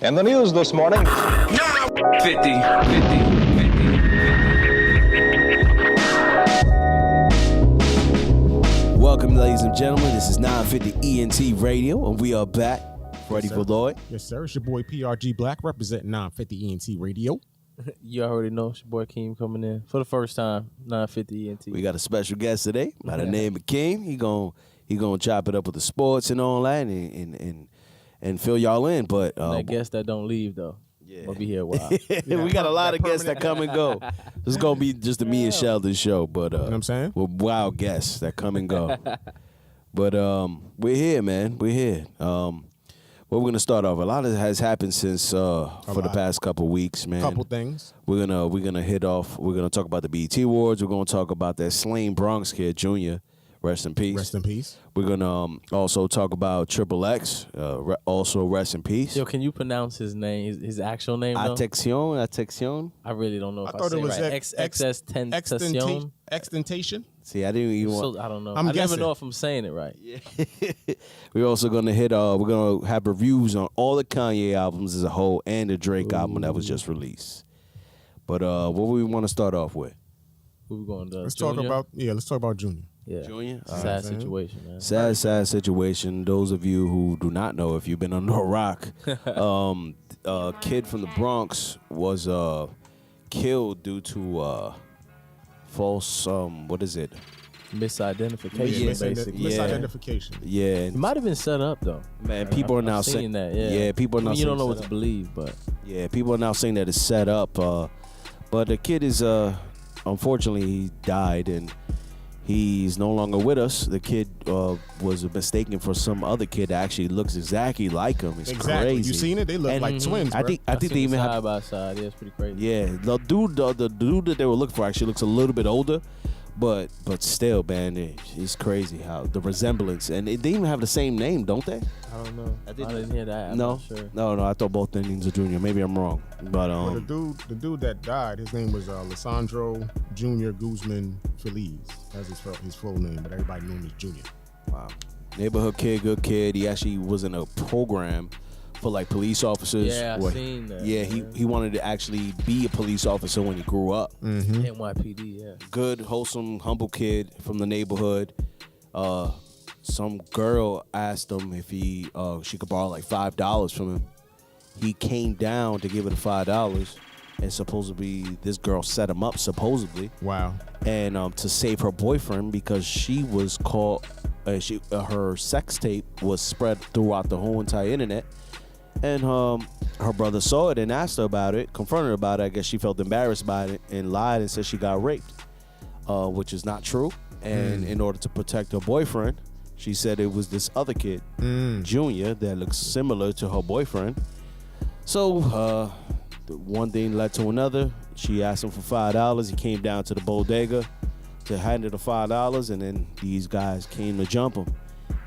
In the news this morning. 50. Welcome, ladies and gentlemen. This is 950 ENT Radio, and we are back. Ready for Lloyd? Yes, sir. It's your boy PRG Black representing 950 ENT Radio. You already know it's your boy Keem coming in for the first time. 950 ENT. We got a special guest today by the name of Keem. He gonna chop it up with the sports and all that, and fill y'all in. But that guest that don't leave though. Yeah, we'll be here a while. We got a lot of guests that come and go. This is gonna be just a me and Sheldon show, but you know what I'm saying? With wild guests that come and go. But we're here, man. We're here. Well, we're gonna start off. A lot has happened since for the past couple weeks, man. Couple things. We're gonna hit off. We're gonna talk about the BET Awards. We're gonna talk about that slain Bronx kid, Junior. Rest in peace. Rest in peace. We're gonna also talk about Triple X. Also rest in peace. Yo, can you pronounce his name? His actual name? Xxxtentacion. I really don't know if I thought say it was right. xxxtentacion. Xtentation. See, I didn't even want. I don't know. I'm I guessing. never know if I'm saying it right. Yeah. We're also gonna hit. We're gonna have reviews on all the Kanye albums as a whole and the Drake album that was just released. But what we want to start off with? Who we going to? Let's Junior? talk about Junior. Yeah. Junior. Sad situation, man. Sad situation. Those of you who do not know, if you've been under a rock, a kid from the Bronx was killed due to false. What is it? Misidentification, basically. Misidentification. Yeah. It might have been set up though. Man, people are now saying saying that. Yeah. People are now. You don't know saying what to believe, but yeah, people are now saying that it's set up. But the kid is unfortunately he died and he's no longer with us. The kid was mistaken for some other kid that actually looks exactly like him. It's crazy. You seen it? They look like twins. I think they even have side by side. Yeah, it's pretty crazy. Yeah, the dude that they were looking for actually looks a little bit older, but still, man, it's crazy how the resemblance, and they even have the same name, don't they? I don't know. I didn't hear that. I'm no, not sure. no. I thought both their names are Junior. Maybe I'm wrong, but Well, the dude that died, his name was Lissandro Junior Guzman Feliz. That's his full name, but everybody knew him as Junior. Wow, neighborhood kid, good kid. He actually was in a program for like police officers. Yeah, I've seen that. Yeah, he wanted to actually be a police officer when he grew up. Mm-hmm. NYPD, yeah. Good, wholesome, humble kid from the neighborhood. Some girl asked him if she could borrow like $5 from him. He came down to give her the $5, and supposedly this girl set him up. Supposedly, wow. And to save her boyfriend because she was caught. Her sex tape was spread throughout the whole entire internet. And her brother saw it and asked her about it, confronted her about it. I guess she felt embarrassed by it and lied and said she got raped, which is not true. And in order to protect her boyfriend, she said it was this other kid, Junior, that looks similar to her boyfriend. So one thing led to another. She asked him for $5. He came down to the bodega to hand her the $5, and then these guys came to jump him.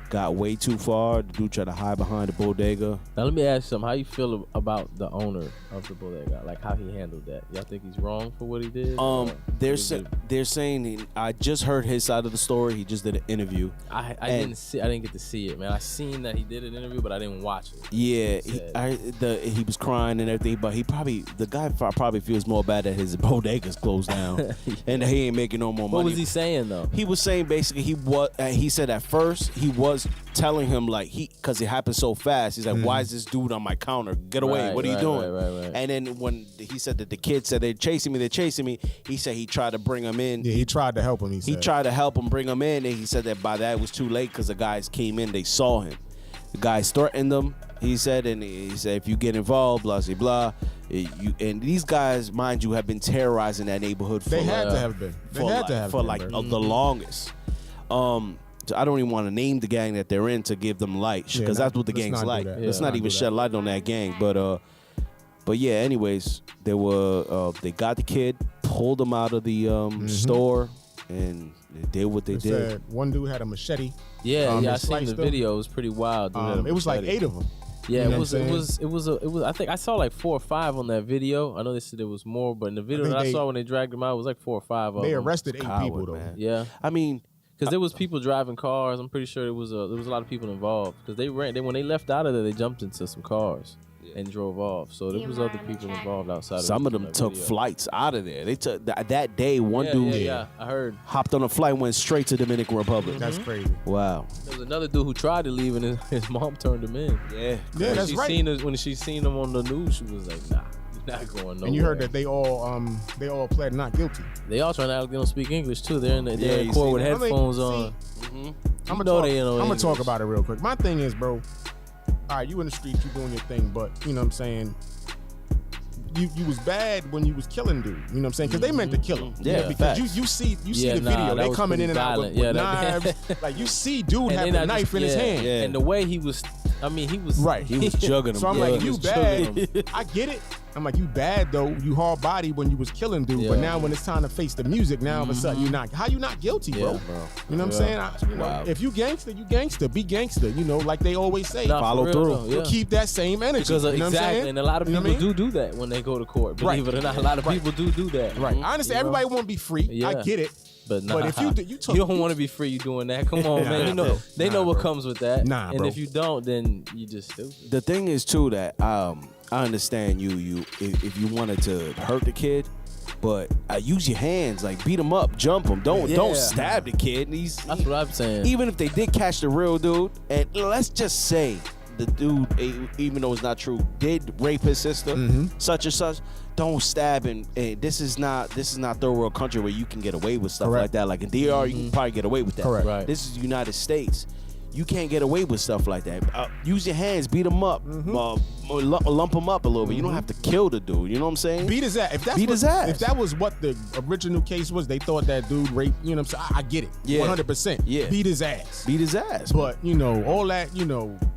Got way too far. The dude tried to hide behind the bodega. Now let me ask you something. How you feel about the owner of the bodega? Like how he handled that? Y'all think he's wrong for what he did? They're saying I just heard his side of the story. He just did an interview. I didn't get to see it, man. I seen that he did an interview, but I didn't watch it. Yeah, he was crying and everything, but the guy probably feels more bad that his bodega's closed down and he ain't making no more money. What was he saying though? He was saying basically he said at first he was telling him like because it happened so fast. He's like, why is this dude on my counter? Get away! What are you doing? Right. And then when he said that the kid said they're chasing me, he said he tried to bring him in. Yeah, he tried to help him. He tried to help him bring him in, and he said that by that it was too late because the guys came in, they saw him. The guys threatened them. He said if you get involved, blah blah blah. And these guys, mind you, have been terrorizing that neighborhood. They had to have been. The longest. I don't even want to name the gang that they're in to give them light because that's what the gang's like. Let's not even shed light on that gang. But yeah. Anyways, they got the kid, pulled him out of the store, and they did what they did. One dude had a machete. Yeah, I seen the video. It was pretty wild. It was like 8 of them. Yeah, you know it was. I think I saw like 4 or 5 on that video. I know they said there was more, but in the video that I saw when they dragged him out, it was like 4 or 5 of them. They arrested 8 people though. Man. Yeah, I mean. Because there was people driving cars. I'm pretty sure there was a lot of people involved. Because when they left out of there, they jumped into some cars. Yeah. and drove off. So there was other people involved outside. Some of them took flights out of there. They took that day. One dude, I heard, hopped on a flight, went straight to Dominican Republic. That's crazy. Wow. There was another dude who tried to leave, and his mom turned him in. Yeah, that's right. When she seen him on the news, she was like, "Nah, you're not going nowhere." And you heard that they all pled not guilty. They all trying to act like they don't speak English too. They're in court with headphones on. I'm gonna talk about it real quick. My thing is, bro. All right, you in the streets, you doing your thing, but you know what I'm saying. You was bad when you was killing dude. You know what I'm saying? Because they meant to kill him. Yeah, because you see the video. They coming in and out with knives. Like you see dude have a knife in his hand. Yeah. And the way he was, he was right. He was jugging him. So I'm like, you bad. I get it. I'm like, you bad though. You hard body when you was killing dude, but now when it's time to face the music, now all of a sudden you not. How you not guilty, bro? You know what I'm saying? If you gangster, you gangster. Be gangster. You know, like they always say. Follow through. Keep that same energy. Because you know what I'm saying? And a lot of people do that when they go to court. Believe it or not, a lot of people do that. Right. I understand. Everybody want to be free. I get it. But if you don't want to be free, you doing that. Come on, man. You know they know what comes with that. And if you don't, then you just stupid. The thing is too that I understand you if you wanted to hurt the kid, but use your hands, like beat him up, jump him. Don't stab the kid. That's what I'm saying. Even if they did catch the real dude, and let's just say the dude, even though it's not true, did rape his sister, such and such. Don't stab him. This is not third world country where you can get away with stuff like that. Like in DR, you can probably get away with that. Correct. Right. This is the United States. You can't get away with stuff like that. Use your hands, beat him up, lump him up a little bit. You don't have to kill the dude. You know what I'm saying? Beat his ass. If that was what the original case was, they thought that dude raped. You know what I'm saying? I get it. 100%. Yeah. Beat his ass. Beat his ass. But all that,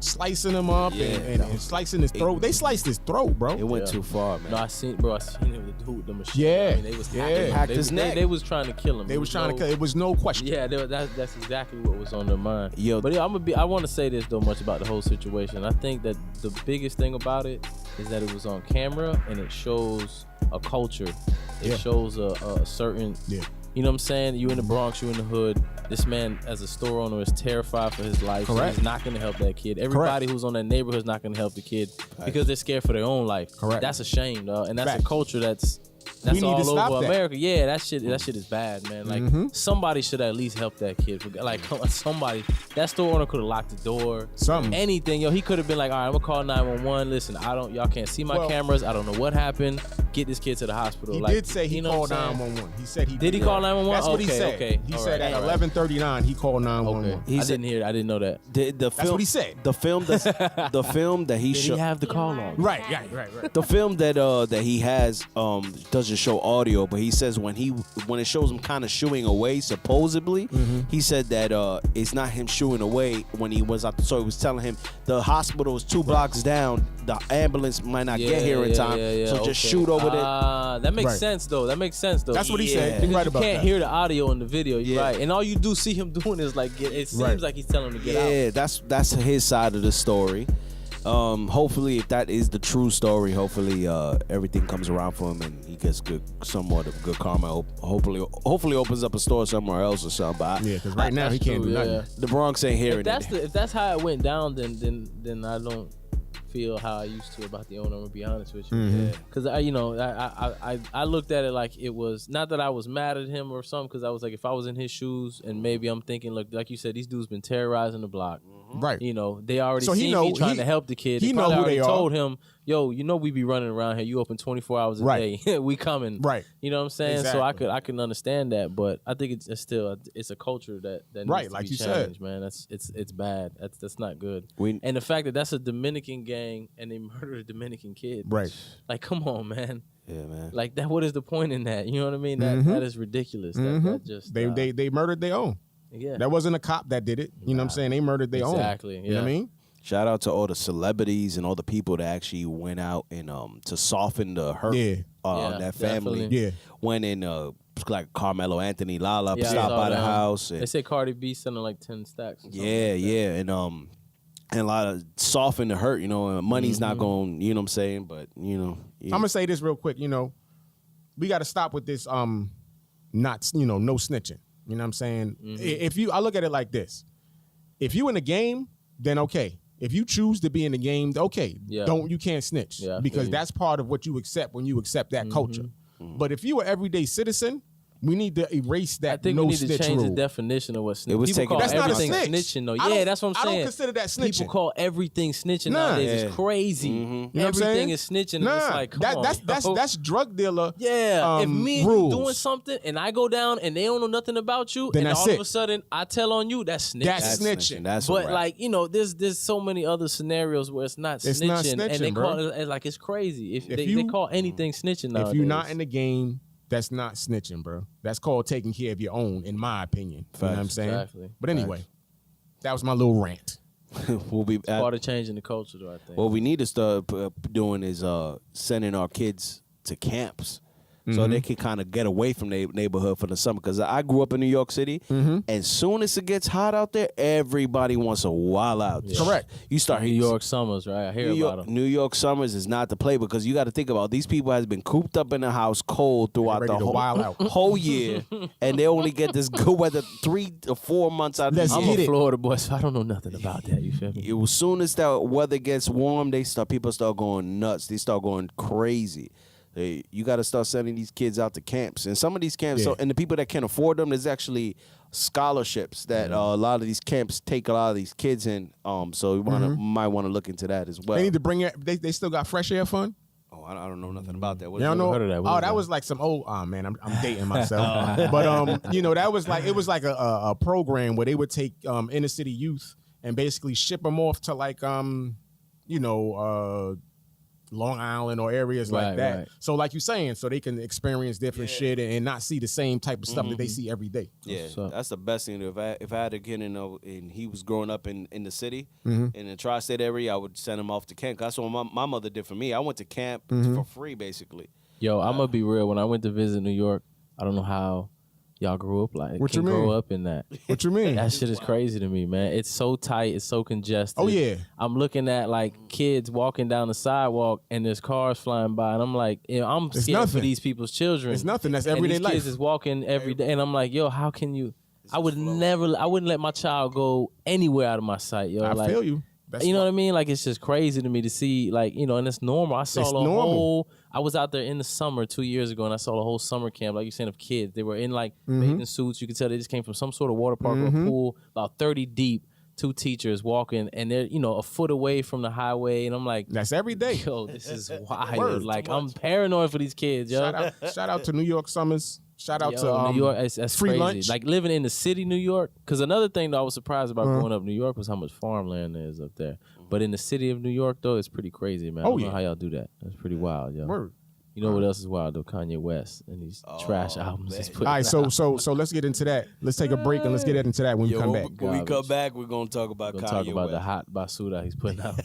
slicing him up and slicing his throat. They sliced his throat, bro. It went too far, man. No, I seen him with the dude with the machine. Yeah. They was hacked his neck. They was trying to kill him. They was trying to kill. It was no question. Yeah, that's exactly what was on their mind. But I want to say this though much about the whole situation. I think that the biggest thing about it is that it was on camera and it shows a culture. It shows a certain. Yeah. You know what I'm saying? You in the Bronx, you in the hood. This man, as a store owner, is terrified for his life. Correct. So he's not going to help that kid. Everybody who's on that neighborhood is not going to help the kid because they're scared for their own life. Correct. That's a shame, though, and that's a culture that's we need all to stop over that. America. Yeah, that shit is bad, man. Like somebody should at least help that kid. Like somebody, that store owner could have locked the door. Something. Anything, he could have been like, all right, I'm gonna call 911. Listen, y'all can't see my cameras. I don't know what happened. Get this kid to the hospital. He did say he called 911. He said he did. He call 911. That's what he said. Okay. He said at 11:39 he called 911. I didn't hear. I didn't know that. The film, that's what he said. The film that he showed. Did he have the call log? Right. The film that he has doesn't show audio, but he says when it shows him kind of shooing away, supposedly, he said that it's not him shooing away when he was out. So he was telling him the hospital is 2 blocks down. The ambulance might not get here in time, so just shoot over there. That makes sense though. That's what he said. Because right you about can't that. hear the audio in the video. You're right, and all you do see him doing is like it seems like he's telling him to get out. Yeah, that's his side of the story. Hopefully, if that is the true story, hopefully everything comes around for him and he gets somewhat of good karma. Hopefully opens up a store somewhere else or something. But because right now he can't do nothing. The Bronx ain't hearing it. If that's how it went down, then I don't feel how I used to about the owner. I'm gonna be honest with you, because I looked at it like it was not that I was mad at him or something, because I was like, if I was in his shoes and maybe I'm thinking, look, like you said, these dudes been terrorizing the block, right? They already seen me trying to help the kid. He know who they are. Told him, yo, we be running around here. You open 24 hours a day. We coming, right? You know what I'm saying? Exactly. So I can understand that, but I think it's still a culture that needs to like be you changed, said, man. It's bad. That's not good. And the fact that that's a Dominican gang and they murdered a Dominican kid, right? Like, come on, man. Yeah, man. Like that. What is the point in that? You know what I mean? That is ridiculous. That just they murdered their own. Yeah, that wasn't a cop that did it. You know what I'm saying? They murdered their own. Exactly. Yeah. You know what I mean? Shout out to all the celebrities and all the people that actually went out and to soften the hurt that family. Definitely. Yeah. Went in like Carmelo Anthony, Lala stopped by the house. And they say Cardi B sending like 10 stacks. And a lot of soften the hurt, and money's not going, you know what I'm saying? But, I'm going to say this real quick, we got to stop with this, no snitching. You know what I'm saying? I look at it like this. If you in the game, then okay. If you choose to be in the game, okay, you can't snitch because that's part of what you accept when you accept that culture. But if you're an everyday citizen, we need to erase that. I think we need to change the definition of what snitching. People call everything snitching, though. Yeah, that's what I'm saying. I don't consider that snitching. People call everything snitching nowadays. It's crazy. You know everything is snitching. Nah, it's like, come on, that's drug dealer. Yeah, if me and rules. you doing something and I go down and they don't know nothing about you, then and that's all of a sudden I tell on you, that's snitching. That's snitching. That's but like there's so many other scenarios where it's not snitching, and they call it like it's crazy. If they call anything snitching nowadays. If you're not in the game, that's not snitching, bro. That's called taking care of your own, in my opinion. You know what I'm saying? Exactly. But anyway, that was my little rant. We'll be part of changing the culture, though, I think. What we need to start doing is sending our kids to camps. So they can kind of get away from their neighborhood for the summer. Because I grew up in New York City, and soon as it gets hot out there, everybody wants to wild out. Yeah. Correct. You start New York summers, right? I hear about them. New York summers is not to play because you got to think about these people has been cooped up in the house cold throughout the whole year, and they only get this good weather 3 or 4 months out of the year. I'm a Florida boy, so I don't know nothing about that. You feel me? As soon as that weather gets warm, people start going nuts. They start going crazy. You got to start sending these kids out to camps. And some of these camps, and the people that can't afford them, there's actually scholarships that a lot of these camps take a lot of these kids in. So you might want to look into that as well. They need to bring it. They still got fresh air fund? Oh, I don't know nothing about that. You don't know? That was like some old. Oh man, I'm dating myself. But that was like a program where they would take inner city youth and basically ship them off to like Long Island or areas like that. Right. So like you're saying, so they can experience different shit and not see the same type of stuff that they see every day. Yeah, that's the best thing. If I had a kid and he was growing up in the city, in the tri-state area, I would send him off to camp. That's what my mother did for me. I went to camp for free, basically. Yo, I'm going to be real. When I went to visit New York, I don't know how y'all grew up like. What you mean? Grow up in that. What you mean? That shit is crazy to me, man. It's so tight. It's so congested. Oh yeah. I'm looking at like kids walking down the sidewalk and there's cars flying by, and I'm like, I'm scared for these people's children. It's nothing. That's everyday life. These kids is walking every day, and I'm like, yo, how can you? I wouldn't let my child go anywhere out of my sight, yo. I feel you. You know what I mean? Like, it's just crazy to me to see, like, and it's normal. I was out there in the summer 2 years ago, and I saw the whole summer camp, like you're saying, of kids. They were in, like, bathing suits. You could tell they just came from some sort of water park or a pool, about 30 deep, 2 teachers walking, and they're, a foot away from the highway, and I'm like... That's every day. Yo, this is wild. Like, I'm paranoid for these kids, yo. Shout out to New York summers. Shout out to New York. That's free crazy. lunch. Like living in the city, New York. Because another thing that I was surprised about growing up in New York was how much farmland there is up there. But in the city of New York, though, it's pretty crazy, man. I don't know how y'all do that. That's pretty wild, yo. Word. You know what else is wild though? Kanye West and these trash albums he's putting out. All right, so let's get into that. Let's take a break and let's get into that when we come back. When we come back, we're gonna talk about Kanye West. Talk about the hot basura he's putting out.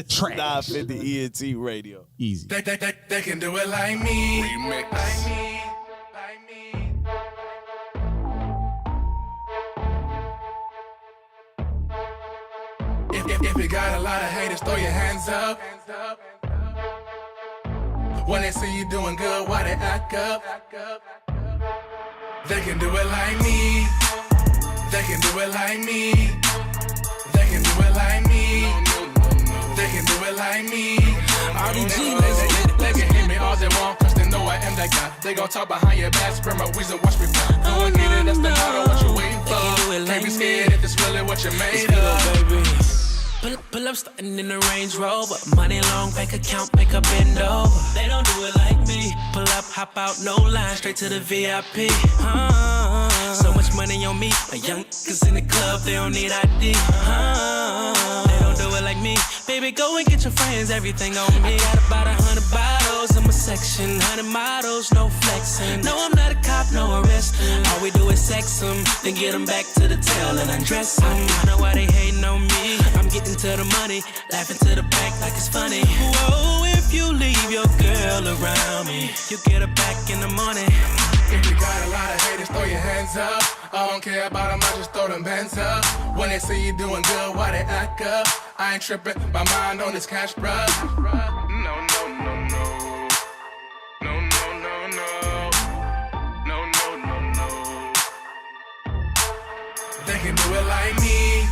Trash. 950 ENT Radio. Easy. They can do it like me. Remix. Like me. If you got a lot of haters, throw your hands up. When they see you doing good, why they act up? They can do it like me. They can do it like me. They can do it like me. They can do it like me. They can hit me all they want, cause they know I am that guy. They gon' talk behind your back, spread my wheels watch me fly. Go and get it, that's the motto, what you waiting for. Can't be scared if it's really what you made of. Pull up, starting in the Range Rover. Money long, bank account, make a bend over. They don't do it like me. Pull up, hop out, no line, straight to the VIP. So much money on me. My young niggas in the club, they don't need ID. They don't do it like me. Baby, go and get your friends, everything on me. I got about 100 bottles in my section, 100 models, no flexing. No, I'm not a cop, no arresting. All we do is sex them, then get them back to the tail and undress them. I know why they hating on me. I'm getting to the money, laughing to the bank like it's funny. Whoa, if you leave your girl around me, you get her back in the morning. If you got a lot of haters, throw your hands up. I don't care about them, I just throw them bands up. When they see you doing good, why they act up? I ain't tripping, my mind on this cash, bruh. No, no, no, no. No, no, no, no. No, no, no, no. They can do it like me.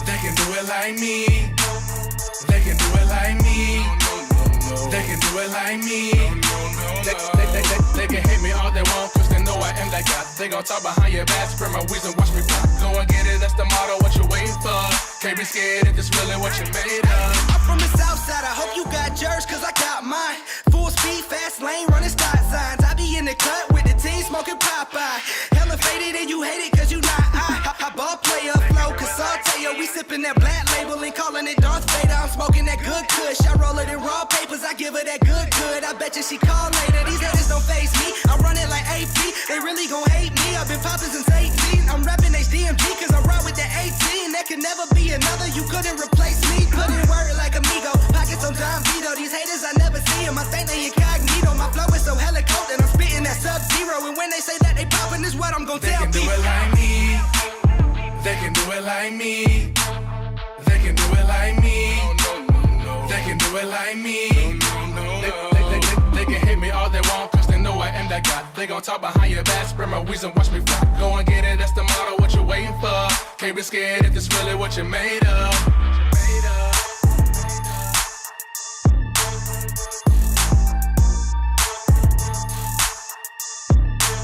They can do it like me. They can do it like me. They can hate me all they want, cause they know I am that guy. They gon' talk behind your back, spread my wings and watch me fly. Go and get it, that's the motto, what you waiting for? Can't be scared if it's really what you made of. I'm from the south side, I hope you got yours, cause I got mine. Full speed, fast lane, running stop signs. I be in the cut with the team, smoking Popeye. Hella faded and you hate it cause you not I ball player flow, cause I'll tell you, we sipping that black label and calling it Darth Vader. I'm smoking that good kush, I roll it in raw papers, I give her that good. I bet you she call later, these haters don't face me. I run it like AP, they really gon' hate me. I've been poppin' since 18, I'm rapping HDMG cause I ride with the 18. There can never be another, you couldn't replace me. Put in work like amigo, pockets on John Vito. These haters I never see them, I think they incognito. My flow is so hella cold that I'm spitting that Sub-Zero. And when they say that they poppin', this what I'm gon' tell people. They can do it like me. They can do it like me. They can do it like me. They can do it like me. They can hate me all they want, cause they know I am that guy. They gon' talk behind your back, spread my wings and watch me fly. Go and get it, that's the motto, what you waiting for? Can't be scared if it's really what you made of.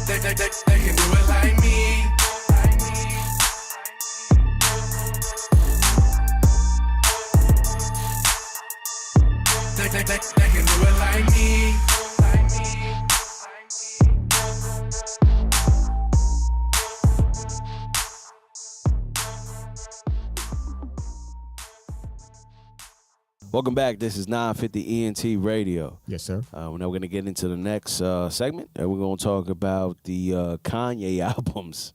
They can do it like me. They can do it like me. Welcome back. This is 950 ENT Radio. Yes, sir. Now we're going to get into the next segment, and we're going to talk about the Kanye albums.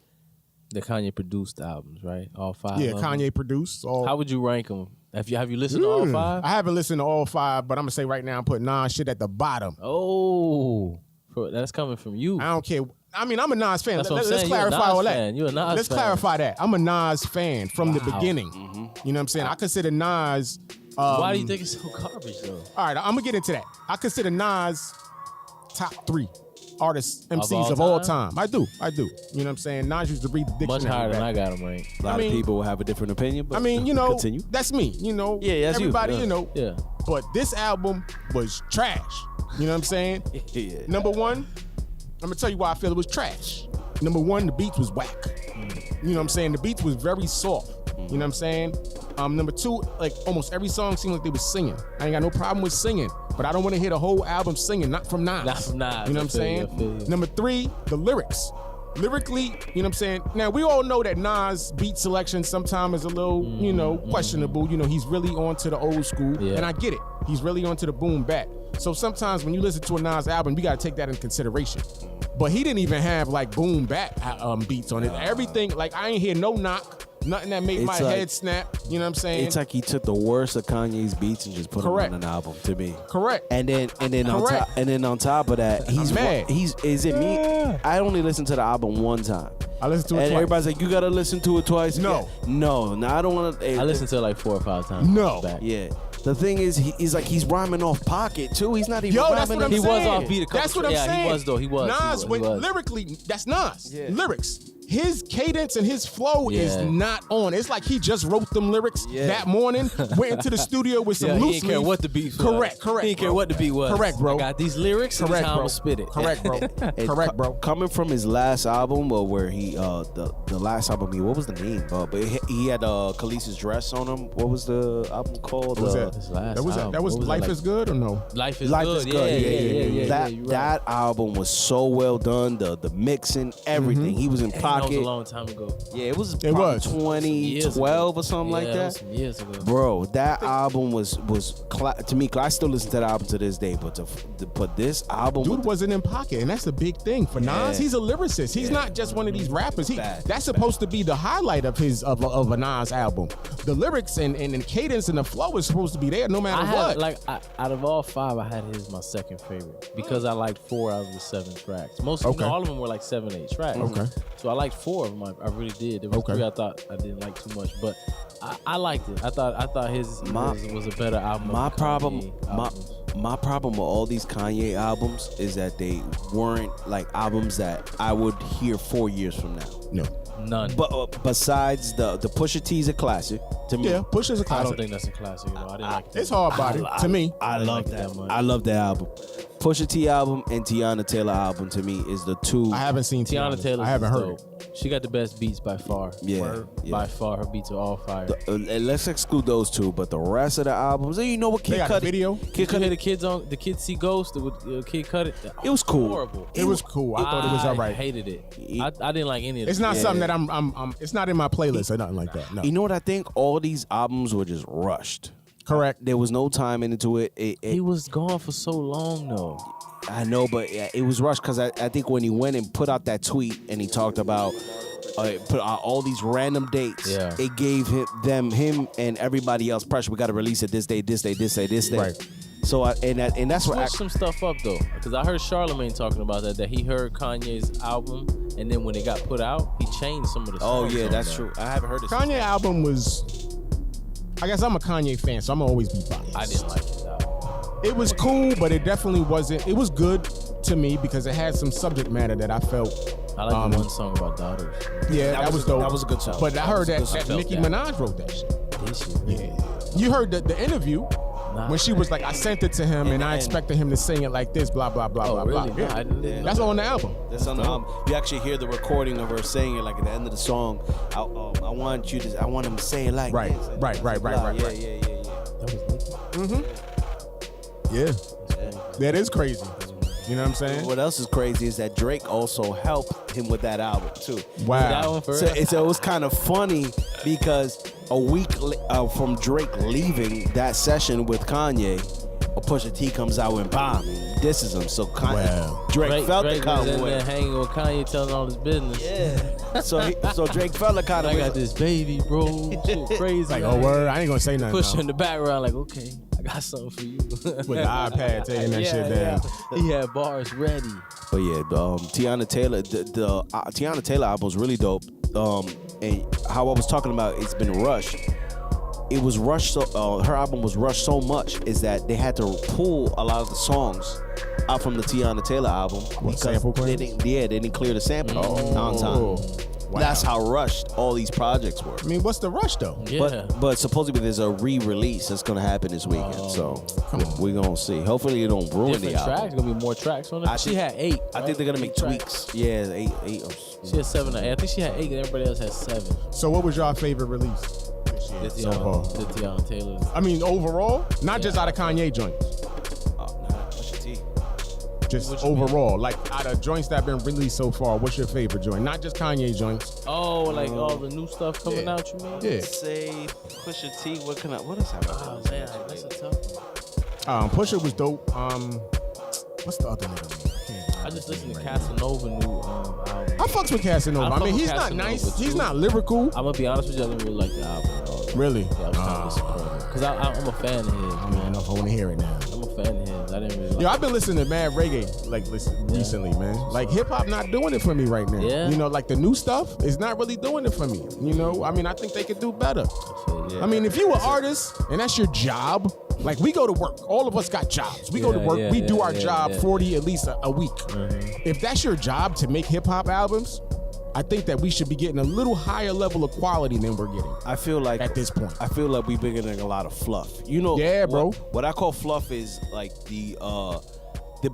The Kanye produced albums, right? All 5. Yeah, Kanye produced all. How would you rank them? Have you listened to all 5? I haven't listened to all 5, but I'm gonna say right now I'm putting Nas shit at the bottom. Oh, that's coming from you. I don't care. I mean, I'm a Nas fan. Let's clarify all that. You're a Nas Let's fan. clarify that. I'm a Nas fan from the beginning. Mm-hmm. You know what I'm saying? I consider Nas. Why do you think it's so garbage though? All right, I'm gonna get into that. I consider Nas top 3 artists, MCs of all all time. I do. You know what I'm saying? Nas used to read the dictionary. Much higher than I got him ranked. A lot of people will have a different opinion, but I mean, you know, continue. That's me. You know, Yeah, that's everybody, you. Yeah. you know. Yeah. But this album was trash. You know what I'm saying? Yeah. Number 1, I'm gonna tell you why I feel it was trash. Number 1, the beats was whack. You know what I'm saying? The beats was very soft. You know what I'm saying? Number 2, like almost every song seemed like they was singing. I ain't got no problem with singing, but I don't want to hear the whole album singing, not from Nas. Not from Nas. You know what I'm saying? Number 3, the lyrics. Lyrically, you know what I'm saying? Now, we all know that Nas' beat selection sometimes is a little, you know, questionable. You know, he's really on to the old school, and I get it. He's really on to the boom bap. So sometimes when you listen to a Nas album, you got to take that into consideration. But he didn't even have, like, boom bap beats on it. Everything, like, I ain't hear no knock. Nothing that made my head snap. You know what I'm saying? It's like he took the worst of Kanye's beats and just put them on an album. To me, correct. And then on top of that, he's mad. Is it me? I only listened to the album one time. I listened to it and twice. Everybody's like, you gotta listen to it twice. No, I don't want to. I listened to it like 4 or 5 times. No, back. Yeah. The thing is, he's rhyming off pocket too. He's not even. That's what I'm saying. He was off beat a couple. That's what I'm saying. He was though. He was. Nas, he was. Lyrically, that's Nas. Yeah. Lyrics. His cadence and his flow is not on. It's like he just wrote them lyrics that morning, went into the studio with some loose leaf. He didn't care what the beat was. Correct. He didn't care what the beat was. Correct, bro. I got these lyrics. Correct, and bro. I'm spit it. Correct, bro. Correct, bro. Coming from his last album, where he the last album, what was the name? But he had Khaleesi's dress on him. What was the album called? What was that? His last That was Life Is Good or no? Life is Good. Yeah. That album was so well done. The mixing, everything. He was in pocket. That was a long time ago. Yeah, it was 2012 or something like that. Some years ago. Bro, that album was to me. I still listen to the album to this day, but to put this album, dude wasn't in pocket, and that's a big thing for Nas. He's a lyricist. He's not just one of these rappers. That's supposed to be the highlight of a Nas album. The lyrics and cadence and the flow is supposed to be there no matter what. Out of all 5, I had his my second favorite because I liked 4 out of the 7 tracks. All of them were like 7, 8 tracks. Okay. So I liked 4 of them. I really did. There was 3 I thought I didn't like too much, but I liked it. I thought his was a better album. My problem with all these Kanye albums is that they weren't like albums that I would hear 4 years from now. No. None. But besides the Pusha T's a classic to me. Yeah, Pusha's a I classic. don't think that's a classic. I didn't like that. It's hard body to me. I didn't love like it that. that much. I love that album. Pusha T album and Tiana Taylor album to me is the two. I haven't seen Tiana Taylor. I haven't heard it. She got the best beats by far. Yeah. By far, her beats are all fire. And let's exclude those two, but the rest of the albums, you know what They Kid got a Cudi? video. Kid Cudi, the kids see Ghost with Kid Cudi. It was cool. Horrible. It was cool. I thought it was all I right. hated it. I didn't like any of it. It's not something that I'm. It's not in my playlist or nothing like that. No. You know what I think? All these albums were just rushed. Correct. There was no time into it. He was gone for so long though. I know, but yeah, it was rushed because I think when he went and put out that tweet and he talked about put out all these random dates, it gave him and everybody else pressure. We got to release it this day, this day, this day, this day. Right. So and that's what Switch some stuff up though, because I heard Charlamagne talking about that he heard Kanye's album and then when it got put out, he changed some of the songs. Oh yeah, on that's there. true. I haven't heard it. Kanye album was. I guess I'm a Kanye fan, so I'm gonna always be biased. I didn't like his album. It was cool, but it definitely wasn't. It was good to me because it had some subject matter that I felt. I like the one song about daughters. Yeah, that was dope. That was a good song. But I heard that I felt Nicki that. Minaj wrote that shit. Did she? Yeah. You heard the interview when she was like, I sent it to him and I expected him to sing it like this, blah, blah, blah, Oh, blah, really? blah. No, I didn't know That's that. on the album. That's on the album. You actually hear the recording of her saying it like at the end of the song. I want him to say it like Right, this. right. Yeah. That was Nicki? Yeah. That is crazy. You know what I'm saying? What else is crazy is that Drake also helped him with that album too. Wow. That one for So, real? so it was kind of funny because a week from Drake leaving that session with Kanye, a Pusha T comes out and bomb and disses him. So Wow. Drake felt Drake the kind was of in way. there hanging with Kanye, telling all his business. Yeah. So Drake felt the kind of I way. got this baby, bro. Shit crazy. Like, oh, word. I ain't going to say nothing. Push now. in the background, like, okay, I got something for you. With the iPad taking that shit down. He had bars ready. But yeah, Tiana Taylor, the Tiana Taylor album was really dope. And how I was talking about, it's been rushed. It was rushed. So her album was rushed so much is that they had to pull a lot of the songs out from the Tiana Taylor album because sample they claims? didn't clear the sample on time. Wow. That's how rushed all these projects were. I mean, what's the rush, though? Yeah. But supposedly there's a re-release that's gonna happen this weekend. So we're gonna see. Hopefully it don't ruin Different the album. tracks. Gonna be more tracks on it. She had 8. I think they're gonna make tweaks. Yeah, eight. She had 7 or 8. I think she had 8 and everybody else had 7. So what was your favorite release this year? The So far? Tiana Taylor. I mean, overall, not just out of Kanye joints, Pusha T. just What you overall. Like out of joints that have been released so far, what's your favorite joint? Not just Kanye joints. Oh, like all the new stuff coming yeah. out, you mean? Yeah. Say Pusha T. What is that? Oh, man, that's a tough one. Pusha was dope. What's the other nigga name? I just listened to Casanova new album. I fucks with Casanova. I fuck mean, with he's not Casanova, nice. He's too. not lyrical. I'm gonna be honest with you, I didn't really like the album at all. Really? Yeah, I was kind of disappointed. Because I'm a fan of his. I don't know if I want to hear it now. I'm a fan of his. I didn't really like Yo, I've been listening to mad reggae recently, man. Like hip hop not doing it for me right now. Yeah. You know, like the new stuff is not really doing it for me. You know, I mean, I think they could do better. Yeah. I mean, if you an artist and that's your job, like we go to work. All of us got jobs. We go to work. We do our job 40 at least a week. If that's your job to make hip hop albums, I think that we should be getting a little higher level of quality than we're getting. I feel like at this point. I feel like we've been getting a lot of fluff. You know, Yeah, bro. What I call fluff is like the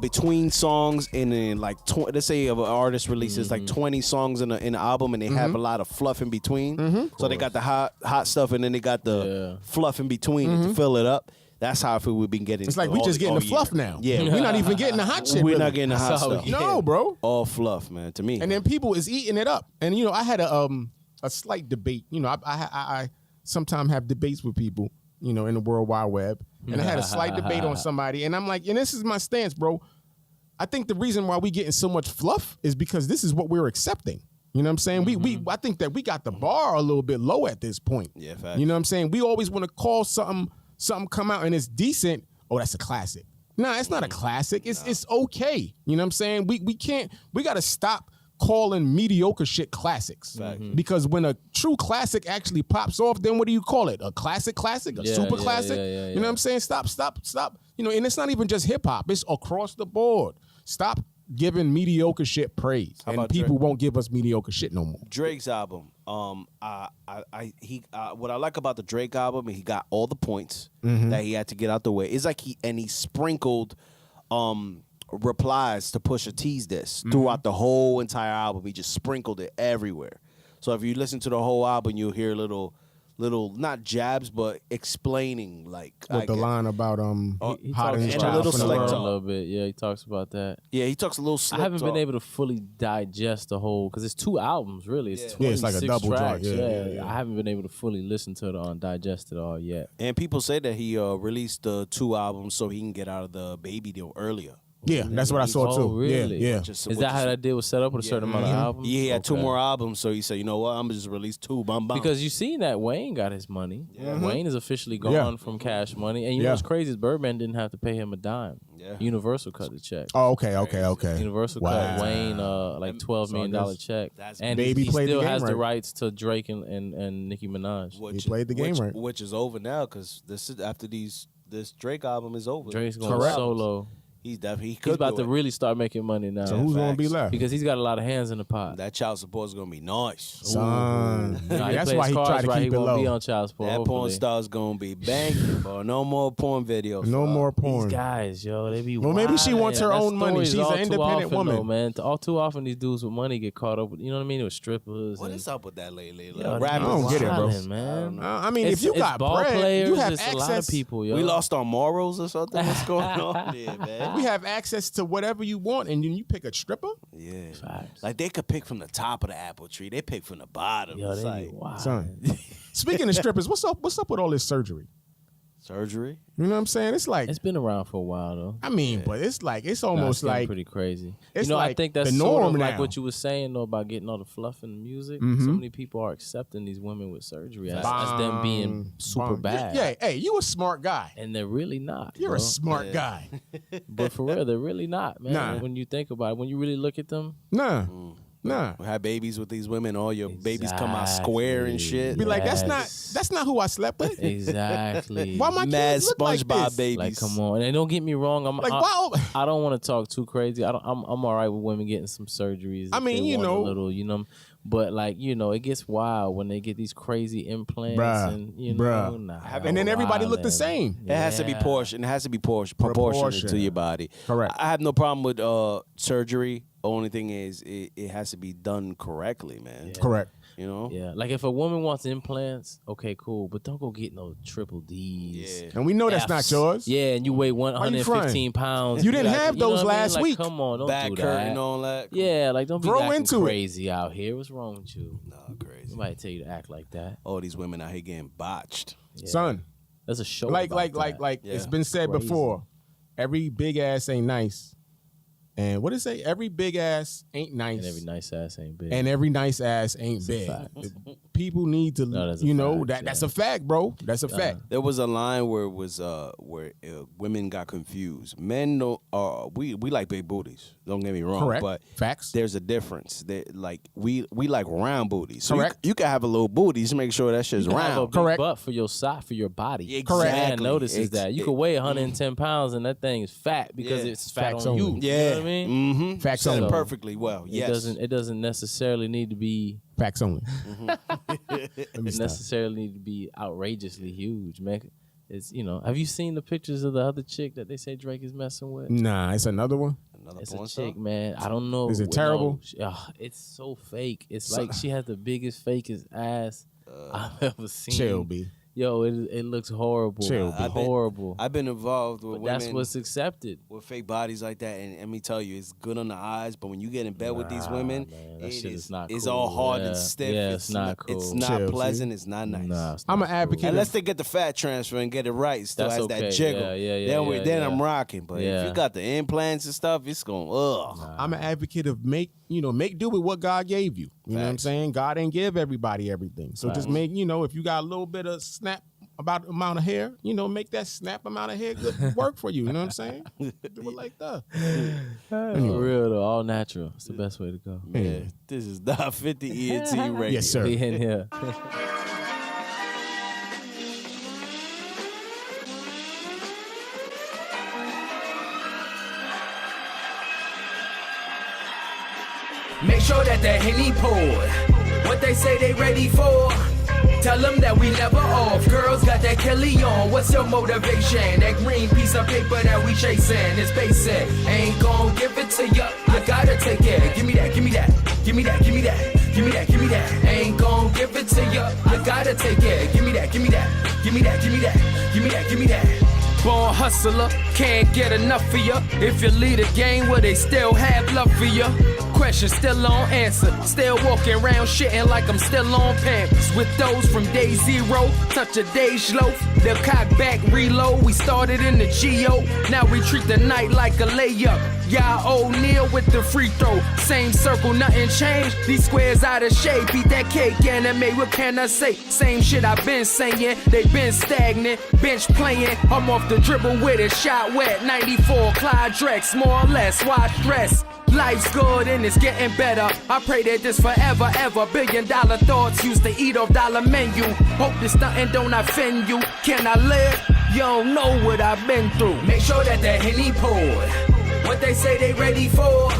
between songs and then like let's say if an artist releases like 20 songs in an album and they have a lot of fluff in between. So they got the hot stuff and then they got the fluff in between to fill it up. That's how I feel we've been getting. It's like we just getting the fluff now. Yeah, We're not even getting the hot shit. We're really. not getting the hot stuff. No, bro. All fluff, man. To me. And then people is eating it up. And you know, I had a slight debate. You know, I sometimes have debates with people, you know, in the World Wide Web. And I had a slight debate on somebody. And I'm like, and this is my stance, bro. I think the reason why we getting so much fluff is because this is what we're accepting. You know what I'm saying? I think that we got the bar a little bit low at this point. Yeah, facts. You know what I'm saying? We always want to call something come out and it's decent. Oh, that's a classic. Nah, it's not a classic. It's okay. You know what I'm saying? We got to stop calling mediocre shit classics. Because when a true classic actually pops off, then what do you call it? A classic? A super classic? You know what I'm saying? Stop. You know, and it's not even just hip hop. It's across the board. Stop giving mediocre shit praise, and people won't give us mediocre shit no more. Drake's album. What I like about the Drake album, he got all the points that he had to get out the way. It's like he sprinkled replies to Pusha T's diss throughout the whole entire album. He just sprinkled it everywhere. So if you listen to the whole album, you'll hear little not jabs, but explaining like with the line about he hot talks in his about little it slick a talk. little bit. Yeah, he talks about that. Yeah, he talks a little slick I haven't talk. been able to fully digest the whole because it's 2 albums really. It's 26 it's like a double tracks. track. Yeah. I haven't been able to fully listen to it and digest it all yet. And people say that he released the 2 albums so he can get out of the baby deal earlier. Yeah, that's what I saw too. Really? Yeah. Is that how that deal was set up with a certain amount of albums? Yeah, he had 2 more albums, so he said, you know what, I'm gonna just release 2. Bum, bum. Because you seen that Wayne got his money. Wayne is officially gone from Cash Money, and you know what's crazy is Birdman didn't have to pay him a dime. Yeah. Universal cut the check. Oh, okay. Universal cut Wayne like $12 million check, and Baby he played the still game has the right. rights to Drake and Nicki Minaj. He played the game right. Which is over now because this is after this Drake album is over. Drake's going solo. He's definitely He's about to really start making money now. So who's gonna be left? Because he's got a lot of hands in the pot. That child support is gonna be nice. Son. Nah, That's plays why he cards tried to right. keep He it won't be low. on child support. That hopefully. porn star is gonna be banking, bro. No more porn videos. No more porn. These guys, yo, they be Well, maybe she wildin'. wants her That own money. story is She's all an too independent often, woman. though, man. All too often, these dudes with money get caught up with, you know what I mean, with strippers. What and, is up with that lately? yo, Like, they rappers, I don't get it, bro. wildin', man. I mean, if It's- you it's got ball bread, players, you have it's access. a lot of people, yo. we lost our morals or something. What's going on here, man? We have access to whatever you want, and then you pick a stripper. Yeah, Facts. like they could pick from the top of the apple tree. They pick from the bottom. Yo, It's they like be wild. Son. Speaking of strippers, what's up with all this surgery? surgery. You know what I'm saying? It's like, It's been around for a while, though. I mean, but it's like, it's Nah, almost it's getting like, pretty crazy. it's You know, I like think that's the sort norm of like now. what you were saying though about getting all the fluff in the music. Mhm. So many people are accepting these women with surgery as them being super bad. Yeah, hey, you a smart guy. And they're really not. You're bro. a smart guy. But for real, they're really not, man. Nah. When you think about it, when you really look at them, Nah. Nah. We have babies with these women. All your babies come out square and shit. Be like, Yes. that's not who I slept with. exactly. Why my Mad kids look like SpongeBob this? babies. Like, come on. And don't get me wrong. Like, wow. I don't want to talk too crazy. I'm all right with women getting some surgeries. I if mean, they you want know. a little, you know. But like, you know, it gets wild when they get these crazy implants Bruh, and you know, bruh. nah, And then everybody look the wildin'. same. It has to be Yeah. portion. It has to be proportionate to your body. Correct. I have no problem with surgery. Only thing is, it has to be done correctly, man. Correct. You know. Yeah, like if a woman wants implants, okay, cool, but don't go get no triple D's. Yeah. And we know that's not Fs. yours. Yeah, and you weigh you 115 pounds. You didn't Like, have you know those what I mean? last Like, week. Come on, don't Back do curtain, that. all that. Yeah, like don't be Grow acting into it. crazy out here. What's wrong with you? Nah, crazy. Somebody tell you to act like that. All these women out here getting botched. Yeah. Son, There's a show. like about that. it's Yeah. been said Crazy. before. Every big ass ain't nice. And what did it say? Every big ass ain't nice. And every nice ass ain't big. And every nice ass ain't big. fact. People need to, No, that's a you know, fact, that's yeah. a fact, bro. That's a fact. There was a line where it was where women got confused. Men don't. We like big booties. Don't get me wrong. Correct. But Facts. there's a difference. Like we like round booties. So Correct. You can have a little booty. Just make sure that shit's You can have a round. big Correct. butt for your side, for your body. Exactly. Man notices that. You could weigh Mm-hmm. 110 pounds and that thing is fat because Yeah. it's fat Facts on you. only. You know what I mean? Mm-hmm. Facts Said only. it perfectly well. Yes. It doesn't necessarily need to be Facts only. Let me stop. necessarily need to be outrageously huge, man. It's, you know, have you seen the pictures of the other chick that they say Drake is messing with? Nah, it's another one. Another It's a porn chick, star? man. I don't know. Is it No, terrible? it's so fake. It's like she has the biggest, fakest ass I've ever seen. Chill, B. Yo, it looks horrible. Chill, B. Horrible. I've been involved with But women that's what's accepted. with fake bodies like that, and let me tell you, it's good on the eyes. But when you get in bed with these women, man, that it shit is not It's cool. all hard Yeah. and stiff. Yeah, it's not cool. It's not Chill, pleasant. It's not nice. Nah, it's I'm not an advocate. cool. Unless they get the fat transfer and get it right, it still That's has that okay. jiggle. Yeah, then yeah. I'm rocking. But if Yeah. you got the implants and stuff, it's going ugh. I'm an advocate of make do with what God gave you. You know what I'm Facts. saying? God ain't give everybody everything. So just make, if you got a little bit of snap about the amount of hair, make that snap amount of hair good work for you. You know what I'm saying? Do it like that. For real though, all natural. It's the best way to go. Man, this is not 50 ENT radio. Yes, sir. We in here. Make sure that the Henny poured. What they say they ready for? Tell them that we never off. Girls got that Kelly on. What's your motivation? That green piece of paper that we chasing. It's basic. Ain't gon' give it to ya. I gotta take it. Give me that, give me that. Give me that, give me that. Give me that, give me that. Ain't gon' give it to ya. I gotta take it. Give me that, give me that. Give me that, give me that. Give me that, give me that. Born hustler, can't get enough of ya. If you lead a game where they still have love for ya. Question still on answer. Still walking around shitting like I'm still on Pampers. With those from day zero, touch a day's loaf. They'll cock back, reload. We started in the Geo. Now we treat the night like a layup. Y'all O'Neal with the free throw. Same circle, nothing changed. These squares out of shape. Beat that cake anime, what can I say? Same shit I've been saying. They been stagnant. Bench playing. I'm off the dribble with it. Shot wet. 94 Clyde Drex. More or less. Why stress? Life's good and it's getting better. I pray that this forever, ever. $1 billion thoughts used to eat off dollar menu. Hope this stuntin' don't offend you. Can I live? You don't know what I've been through. Make sure that the Henny poured. What they say they ready for?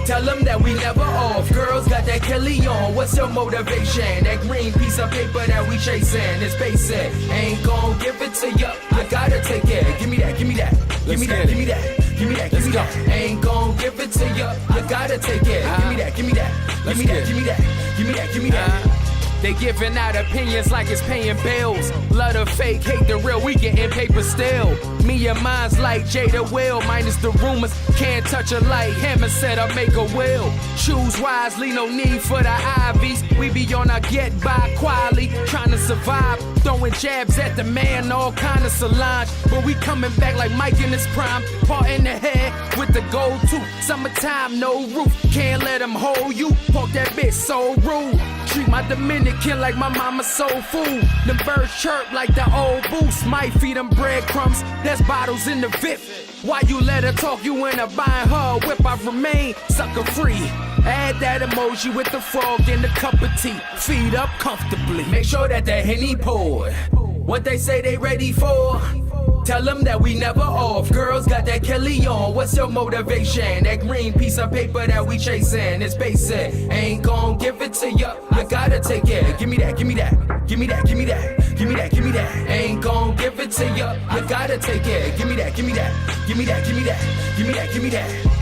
Tell them that we never off. Girls got that Kelly on. What's your motivation? That green piece of paper that we chasing. It's basic. Ain't gon' give it to ya. I gotta take it. Give me that, give me that. Give me that, give me that. Give me that, give me that. Ain't gon' give it to ya. I gotta take it. Give me that, give me that. Give me that, give me that. Give me that, give me that. They giving out opinions like it's paying bills. Love the fake, hate the real, we getting paper still. Me and mine's like Jada Will, minus the rumors. Can't touch a light, hammer set up, make a will. Choose wisely, no need for the Ivies. We be on our get by quality, trying to survive. Throwing jabs at the man, all kind of Solange. But we coming back like Mike in his prime. Part in the head with the gold tooth. Summertime, no roof, can't let him hold you. Poke that bitch so rude. Treat my Dominican like my mama's soul food. Them birds chirp like the old boost. Might feed them breadcrumbs, there's bottles in the VIP. Why you let her talk you into buying her whip? I remain sucker free. Add that emoji with the frog and the cup of tea. Feed up comfortably. Make sure that the Henny poured. What they say they ready for? Tell them that we never off. Girls got that Kelly on. What's your motivation? That green piece of paper that we chasing. It's basic. Ain't gon' give it to ya. I gotta take it. Give me that, give me that. Give me that, give me that. Give me that, give me that. Ain't gon' give it to ya. I gotta take it. Give me that, give me that. Give me that, give me that. Give me that, give me that.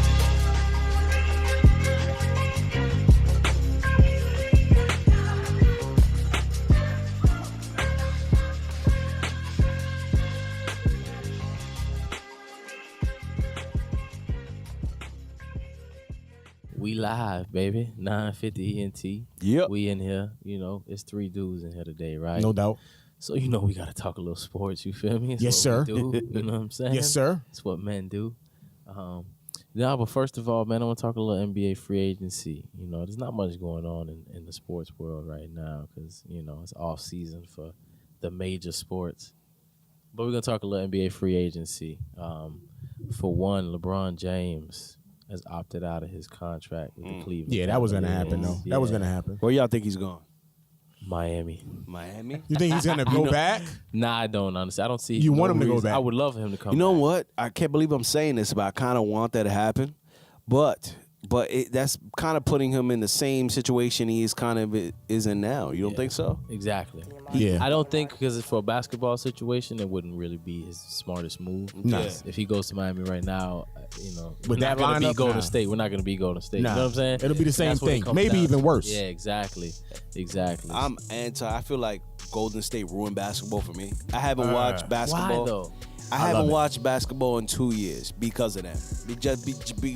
We live, baby. 950 ENT. Yep. We in here. You know, it's 3 dudes in here today, right? No doubt. So, you know, we got to talk a little sports. You feel me? It's Yes, what sir. we do, you know what I'm saying? Yes, sir. It's what men do. But first of all, man, I want to talk a little NBA free agency. You know, there's not much going on in the sports world right now because, you know, it's off season for the major sports. But we're going to talk a little NBA free agency. For one, LeBron James has opted out of his contract with the Cleveland. Yeah, that was gonna happen though. Yeah. That was gonna happen. Where y'all think he's going? Miami. Miami? You think he's gonna go back? Nah, I don't honestly. I don't see. You want him to go reason. back? I would love him to come. You know back. what? I can't believe I'm saying this, but I kind of want that to happen. But that's kind of putting him in the same situation he is kind of is in now. You don't think so? Exactly. Yeah. I don't think because for a basketball situation, it wouldn't really be his smartest move. Nah. If he goes to Miami right now, you know, With that we're not gonna lineup, be Golden nah. State. We're not going to be Golden State. Nah. You know what I'm saying? It'll be the same That's what it thing. comes Maybe down even to. worse. Yeah, exactly. I'm anti. I feel like Golden State ruined basketball for me. I haven't watched basketball. Why though? I haven't watched basketball in 2 years because of that.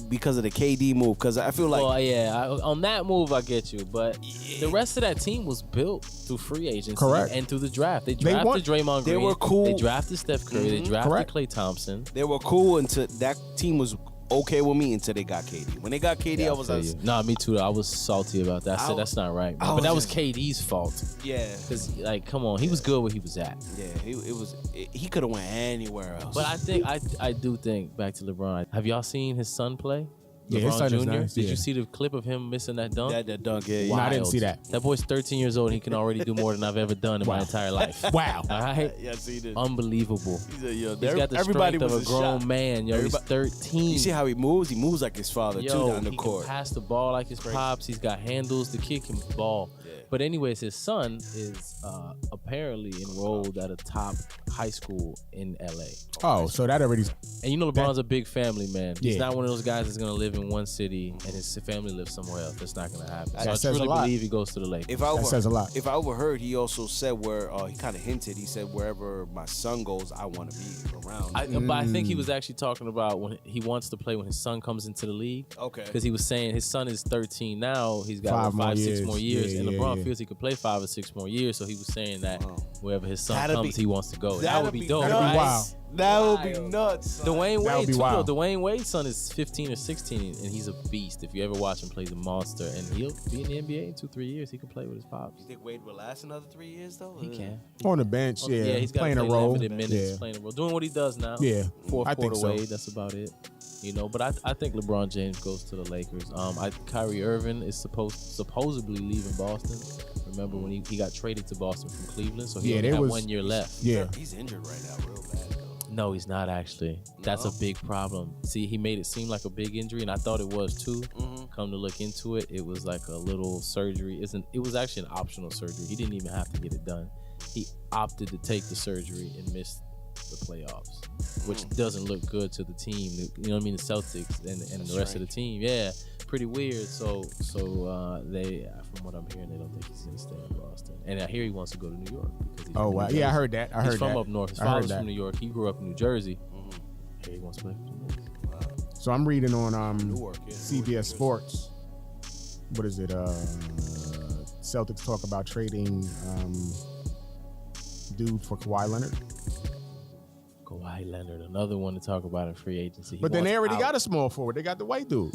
Because of the KD move. Because I feel like. Well, yeah, on that move, I get you. But the rest of that team was built through free agency Correct. and through the draft. They drafted Draymond Green. They were cool. They drafted Steph Curry. They drafted Correct. Klay Thompson. They were cool until that team was okay with me until they got KD. When they got KD, I was like, Nah, me too. I was salty about that. I said that's not right, man. But that was KD's fault. yeah, Because, like, come on, he was good where he was at. yeah. He could have went anywhere else. But I do think back to LeBron. Have y'all seen his son play? Yeah, his LeBron son is Jr. nice, Did yeah. you see the clip of him missing that dunk? That dunk, yeah. No, I didn't see that. That boy's 13 years old. And he can already do more than I've ever done in my entire life. Wow. All right? Yes, he did. Unbelievable. He's got the everybody strength of was a grown shocked. man. Yo, he's 13. You see how he moves? He moves like his father, too, down the court. He can pass the ball like his pops. He's got handles. The kid can ball. Yeah. But anyways, his son is apparently enrolled at a top high school in L.A. Oh, so that already... And you know LeBron's a big family man. He's Yeah. not one of those guys that's going to live in one city and his family lives somewhere else. That's not going to happen. So That I says a truly lot. believe he goes to the Lakers. That says a lot. If I overheard, he also said where he kind of hinted. He said wherever my son goes, I want to be around. But I think he was actually talking about when he wants to play when his son comes into the league. Okay. Because he was saying his son is 13 now. He's got 5-6 more years. Yeah, and yeah, LeBron yeah. feels he could play 5 or 6 more years. So he was saying that wherever his son That'd comes, be- he wants to go. That that'd would be be dope. That'd be right? wild. That would be nuts. Dwayne That would Wade, be too. wild. Dwayne Wade's son is 15 or 16, and he's a beast. If you ever watch him play, he's a monster. And he'll be in the NBA in 2-3 years. He can play with his pops. You think Wade will last another 3 years, though? He can. On the bench, yeah. He's got playing to a play role. limited minutes, Yeah. playing a role, doing what he does now. Yeah, Fourth I think quarter so. Wade, that's about it. You know, but I think LeBron James goes to the Lakers. Kyrie Irving is supposedly leaving Boston. Remember when he got traded to Boston from Cleveland, so he only had 1 year left. Yeah. He's injured right now, real bad, though. No, he's not actually. That's a big problem. See, he made it seem like a big injury, and I thought it was too. Come to look into it, it was like a little surgery. It was actually an optional surgery. He didn't even have to get it done. He opted to take the surgery and missed the playoffs, which doesn't look good to the team. You know what I mean? The Celtics and the rest of the team. Yeah, pretty weird. So they, from what I'm hearing, they don't think he's gonna stay in Boston. And I hear he wants to go to New York because he's Oh, from wow. New Jersey. Yeah, I heard that. He's from up north. His I heard father's that. from New York. He grew up in New Jersey. Here he wants to play for the Knicks. So I'm reading on Newark, yeah, CBS Newark, Sports. What is it? Celtics talk about trading dude for Kawhi Leonard. Kawhi Leonard, another one to talk about in free agency. But then they already got a small forward. They got the white dude.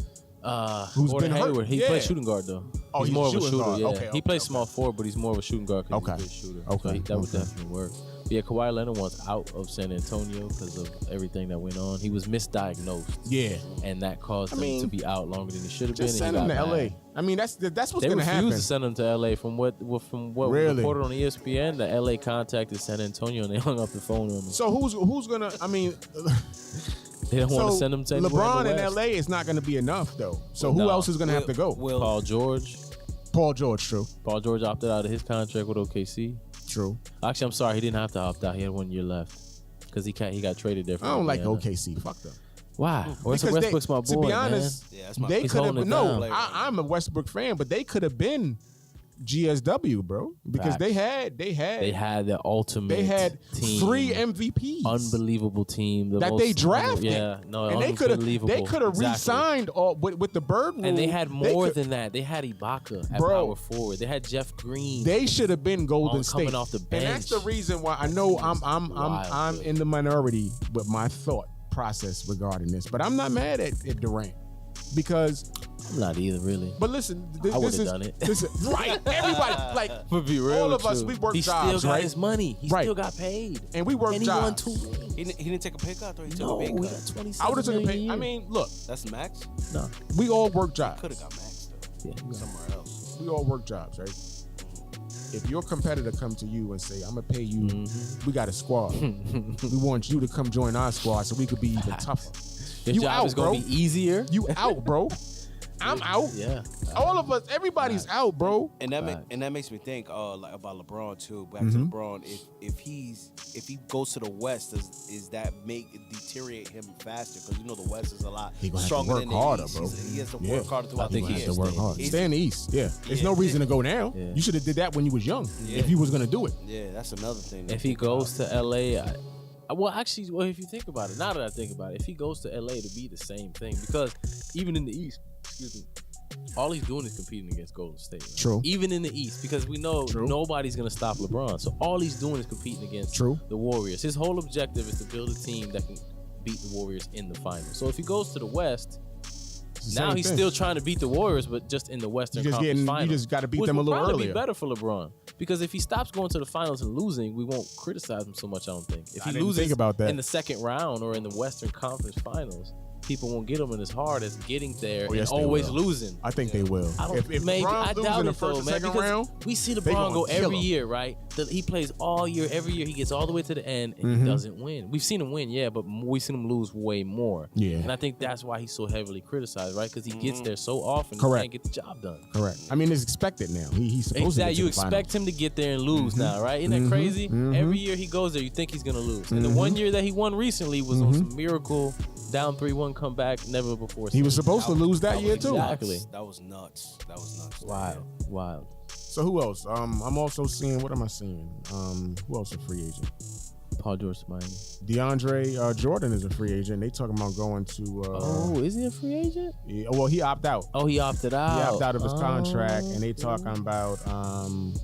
Who's Gordon been hurt. Hayward. He Yeah. plays shooting guard though. Oh, he's more of a shooting shooter. guard. Yeah, Okay, he plays okay. small forward, but he's more of a shooting guard because Okay. he's a good shooter. Okay, So that would okay. definitely work. But yeah, Kawhi Leonard wants out of San Antonio because of everything that went on. He was misdiagnosed. Yeah. And that caused him to be out longer than he should have been. Just and send he him to got LA. mad. I mean, that's what's They going to refused happen. to send him to LA. From what was Really? reported on ESPN, the LA contacted San Antonio and they hung up the phone on him. So who's going to? I mean, They don't want so to send him to anywhere LeBron in in the West. LA is not going to be enough though. So who No. else is going to have to go? Paul George. Paul George, true. Paul George opted out of his contract with OKC. True. Actually, I'm sorry, he didn't have to opt out. He had 1 year left because he got traded there. From I don't like Indiana. OKC. Fuck them. Why? Because Westbrook's my boy, to be honest, Yeah, that's my they He's could have. holding it No, down. I'm a Westbrook fan, but they could have been GSW, bro, because Facts. they had They had the ultimate. they had team. 3 MVPs. Unbelievable team the that most, they drafted. Yeah, no, and they could have unbelievable. Exactly. re-signed all with the Bird rule. And they had more could- than that. They had Ibaka at Bro. power forward. They had Jeff Green. They should have been Golden State. coming off the And that's the bench. reason why I know I'm wild, in the minority with my thought process regarding this, but I'm not mad at Durant because. I'm not either, really. But listen, I this would've is done it. This is right. Everybody like But be real all with of us. you. We work He jobs, still got right? his money. He Right. still got paid. And we work And he won jobs. 2 rings. He didn't take a pay cut, or he took No, a pay he cut. got 27 I would have took a million pay. a I year. mean, look, That's max. No. we all work jobs. Could have got max though. Yeah. Somewhere else. We all work jobs, right? If your competitor come to you and say, "I'm gonna pay you," Mm-hmm. we got a squad. We want you to come join our squad so we could be even tougher. Your You job out, is going bro. to be easier. You out, bro. I'm out. Yeah. All of us, everybody's out, bro. And that Facts. and that makes me think like about LeBron too. Back Mm-hmm. to LeBron, if he goes to the West, is that deteriorate him faster? Because you know the West is a lot He gonna have to stronger work than the harder, East. bro. He has to Yeah. work harder I throughout think the he year. has to work hard. He's- Stay in the East. Yeah. There's Yeah. no reason to go now. Yeah. You should have did that when you was young. Yeah. If you was gonna do it. Yeah, that's another thing. to If he think goes about. to LA, if you think about it, now that I think about it, if he goes to LA to be the same thing, because even in the East, excuse me, all he's doing is competing against Golden State. Right? True. Even in the East, because we know True. nobody's gonna stop LeBron. So all he's doing is competing against True. the Warriors. His whole objective is to build a team that can beat the Warriors in the finals. So if he goes to the West, It's the now same he's thing. still trying to beat the Warriors, but just in the Western You just Conference getting- you Finals. just gotta beat which them a would little probably earlier. be better for LeBron, because if he stops going to the finals and losing, we won't criticize him so much. I don't think. If I he didn't loses think about that. in the second round or in the Western Conference Finals, people won't get him in as hard as getting there yes, and always losing. I think they will. If maybe I doubt in the it first though, or man. second Because round, we see they LeBron go gonna kill every him. year, right? He plays all year. Every year he gets all the way to the end and he doesn't win. We've seen him win, yeah, but we've seen him lose way more. Yeah. And I think that's why he's so heavily criticized, right? Because he gets there so often, Correct. he can't get the job done. Correct. I mean, it's expected now. He's supposed to get to You the expect finals. him to get there and lose now, right? Isn't that crazy? Every year he goes there, you think he's gonna lose. And the one year that he won recently was on some miracle down 3-1 comeback, never before seen. He was supposed to lose that year too. Exactly. That was nuts. Wild. So who else? I'm also seeing. What am I seeing? Who else a free agent? Paul George to Miami. DeAndre Jordan is a free agent. They talking about going to. Is he a free agent? Yeah, well, he opted out. Oh, he opted out. He opted out of his contract, and they talking about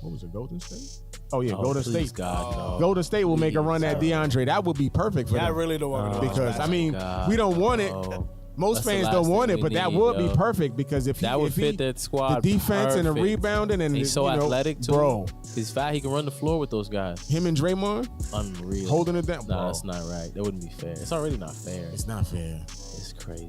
what was it? Golden State. Oh yeah, Golden please, State. God, no. Golden State will make a run at DeAndre. That would be perfect for them. I really don't want to because I mean, we don't want it. Most That's the fans last don't want thing it, but we that need, would be yo. perfect because if That he, would if fit he, that squad. the defense and the perfect. rebounding and He's so athletic too, bro. He's fat. He can run the floor with those guys. Him and Draymond Unreal. holding it down. Nah, Bro. that's not right. That wouldn't be fair. It's already not fair. It's not fair. It's crazy.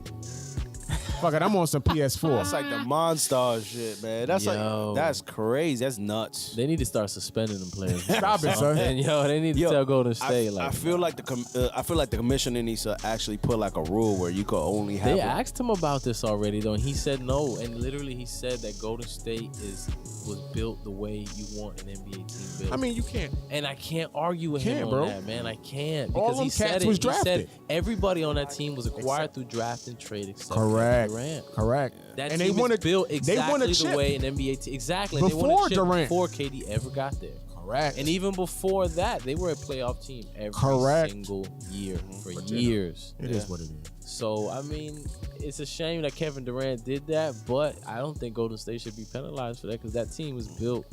Fuck it, I'm on some PS4. That's like the Monster shit, man. That's Yo. that's crazy. That's nuts. They need to start suspending them players. Stop it, son. And they need to tell Golden State I feel like the commissioner needs to actually put like a rule where you could only have. They asked him about this already though, and he said no. And literally, he said that Golden State was built the way you want an NBA team built. I mean, you can't. And I can't argue with him Can't, on bro. that, man. I can't All because them he said cats it. was He said drafted. everybody on that team was acquired through draft and trade except Correct. Durant. Correct. That and team they won is built They won a exactly chip. the way an NBA team. Exactly. They won Before a chip Durant. before KD ever got there. Correct. And even before that, they were a playoff team every Correct. single year for years. It is what it is. So, I mean, it's a shame that Kevin Durant did that, but I don't think Golden State should be penalized for that because that team was built.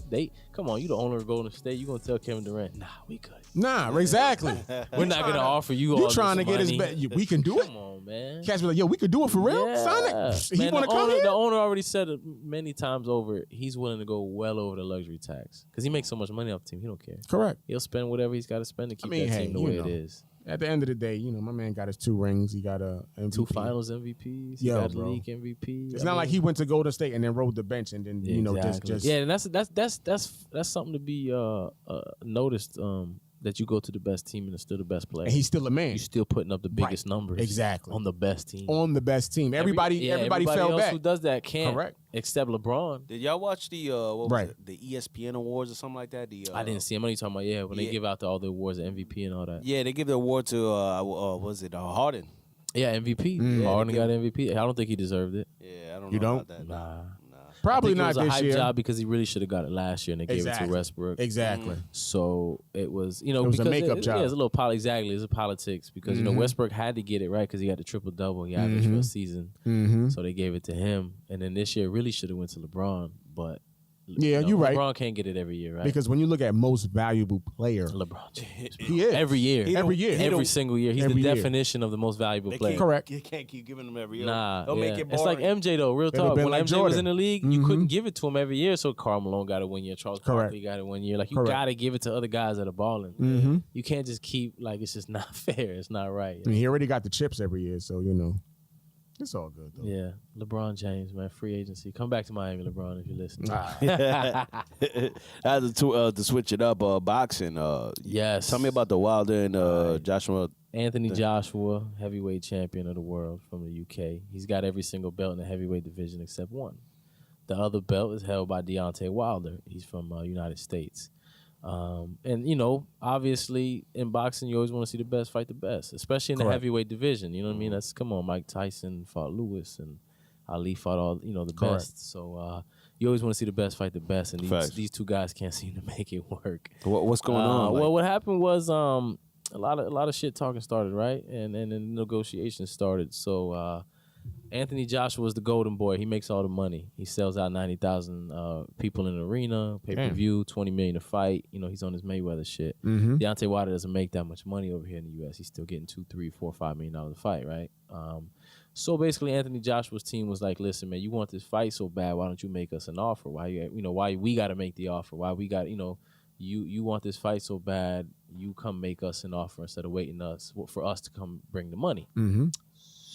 Come on, you the owner of Golden State. You going to tell Kevin Durant, nah, we good. Nah, exactly. We're not going to offer you all You this trying to get his money. we can do it. Come on, man. Cats be like, yo, we could do it for real? Yeah. Sonic. He Man, want to come here? The owner already said it many times over. He's willing to go well over the luxury tax because he makes so much money off the team. He don't care. Correct. He'll spend whatever he's got to spend to keep that team the way it is. At the end of the day, my man got his 2 rings. He got a MVP. 2 Finals MVPs. He Yo, got bro. league MVP. It's not like he went to Golden State and then rode the bench and then just yeah. And that's something to be noticed. That you go to the best team and it's still the best player. And he's still a man. You're still putting up the biggest numbers. Exactly. On the best team. On the best team. Everybody fell else back. who does that can't. Correct. Except LeBron. Did y'all watch the what was it? The ESPN awards or something like that? I didn't see him. What are you talking about? When they give out all the awards, the MVP and all that. Yeah, they give the award to was it Harden? Yeah, MVP. Harden got MVP. I don't think he deserved it. Yeah, I don't know. You don't? About that. Nah. Probably It not was a this hype year. job because he really should have got it last year and they gave it to Westbrook. Exactly. So it was, it was because a makeup job. Yeah, it's a little exactly. It's a politics because Westbrook had to get it right because he got the triple double he averaged for a season. So they gave it to him, and then this year really should have went to LeBron, but Yeah, you're right. LeBron can't get it every year, right? Because when you look at most valuable player, LeBron James, he is every year, every single year. He's every the year. definition of the most valuable player. Correct. You can't keep giving them every year. Nah, Don't make it boring. It's like MJ though. Real It'll talk. been When like MJ was Jordan. in the league, you couldn't give it to him every year. So Karl Malone got it 1 year. Charles Barkley got it 1 year. Like you Correct. gotta give it to other guys that are balling. You can't just keep it's just not fair. It's not right. I mean, he already got the chips every year, so it's all good though. Yeah, LeBron James, man, free agency. Come back to Miami, LeBron, if you're listening. I had to switch it up. Boxing. Yes. Tell me about the Wilder and Joshua. Anthony Joshua, heavyweight champion of the world from the UK. He's got every single belt in the heavyweight division except one. The other belt is held by Deontay Wilder. He's from United States. And, obviously in boxing, you always want to see the best fight the best, especially in the heavyweight division. You know what I mean? That's, come on, Mike Tyson fought Lewis and Ali fought all, the best. So you always want to see the best fight the best. And these two guys can't seem to make it work. What's going on? Well, what happened was a lot of shit talking started, right? And then negotiations started. So Anthony Joshua is the golden boy. He makes all the money. He sells out 90,000 people in the arena, pay-per-view, $20 million a fight. He's on his Mayweather shit. Deontay Wilder doesn't make that much money over here in the U.S. He's still getting $2, $3, $4, $5 million a fight, right? So basically, Anthony Joshua's team was like, "Listen, man, you want this fight so bad. Why don't you make us an offer? Why we got to make the offer? Why we got, you want this fight so bad, you come make us an offer instead of waiting for us to come bring the money."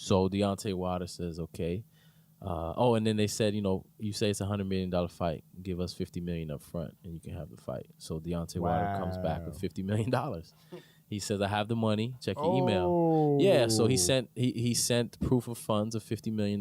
So Deontay Wilder says, okay. And then they said, you say it's $100 million fight, give us $50 million up front, and you can have the fight. So Deontay Wilder comes back with $50 million. He says, I have the money. Check your email. Yeah, so he sent proof of funds of $50 million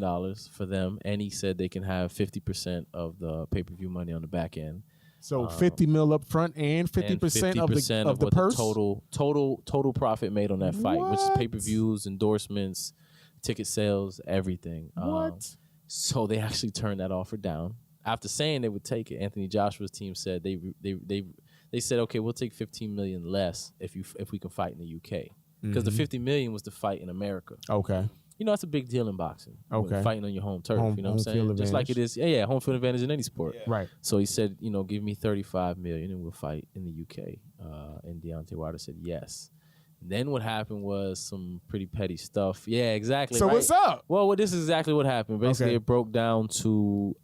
for them, and he said they can have 50% of the pay-per-view money on the back end. So 50 mil up front and 50% of the purse? Total profit made on that fight, which is pay-per-views, endorsements, ticket sales, everything. What? So they actually turned that offer down. After saying they would take it, Anthony Joshua's team said they said, okay, we'll take $15 million less if we can fight in the UK, because the $50 million was to fight in America. Okay. That's a big deal in boxing. Okay. Fighting on your home turf. You know what I'm saying? Just like it is. Yeah, home field advantage in any sport. Yeah. Right. So he said, give me $35 million and we'll fight in the UK. And Deontay Wilder said yes. Then what happened was some pretty petty stuff. Yeah, exactly. So what's up? Well, this is exactly what happened. Basically, It broke down to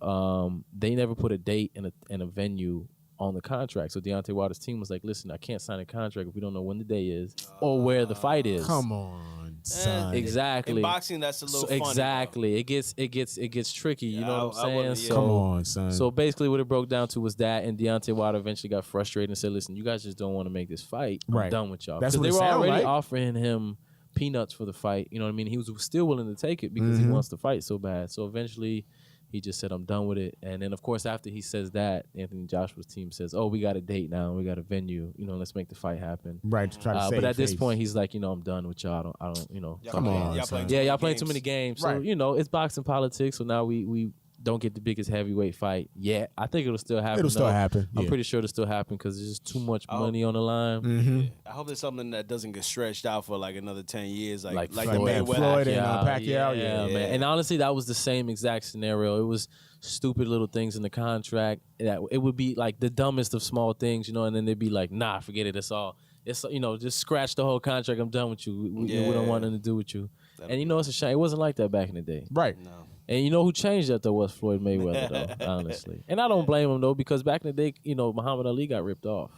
they never put a date and a venue on the contract. So Deontay Wilder's team was like, listen, I can't sign a contract if we don't know when the day is or where the fight is. Come on, son. Exactly. In boxing, that's a little funny. Exactly. It gets tricky. You know what I'm saying? Come on, son. So basically what it broke down to was that, and Deontay Wilder eventually got frustrated and said, listen, you guys just don't want to make this fight. I'm done with y'all. That's Because what they were already like. offering him peanuts for the fight. You know what I mean? He was still willing to take it because he wants to fight so bad. So eventually he just said, I'm done with it. And then, of course, after he says that, Anthony Joshua's team says, oh, we got a date now. We got a venue. Let's make the fight happen. Right, to try to save But at this face. point, he's like, I'm done with y'all. I don't Come on, y'all playing too many games. So, Right. it's boxing politics. So now we don't get the biggest heavyweight fight yet. I think it'll still happen. It'll still happen. I'm Yeah. pretty sure it'll still happen because there's just too much money on the line. Mm-hmm. I hope it's something that doesn't get stretched out for like another 10 years, like the Floyd Mayweather. and Pacquiao. Yeah, man. And honestly, that was the same exact scenario. It was stupid little things in the contract that it would be like the dumbest of small things, and then they'd be like, nah, forget it. It's all. It's just scratch the whole contract. I'm done with you. We don't want nothing to do with you. And it's a shame. It wasn't like that back in the day. Right. No. And you know who changed that though was Floyd Mayweather though, honestly. And I don't blame him though, because back in the day, Muhammad Ali got ripped off.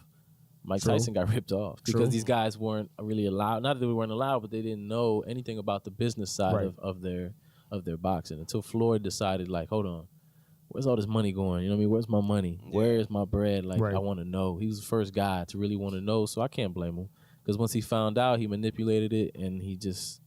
Mike Tyson got ripped off because these guys weren't really allowed. Not that they weren't allowed, but they didn't know anything about the business side of their boxing until Floyd decided, like, hold on, where's all this money going? You know what I mean? Where's my money? Where is my bread? Like, I want to know. He was the first guy to really want to know, so I can't blame him. Because once he found out, he manipulated it, and he just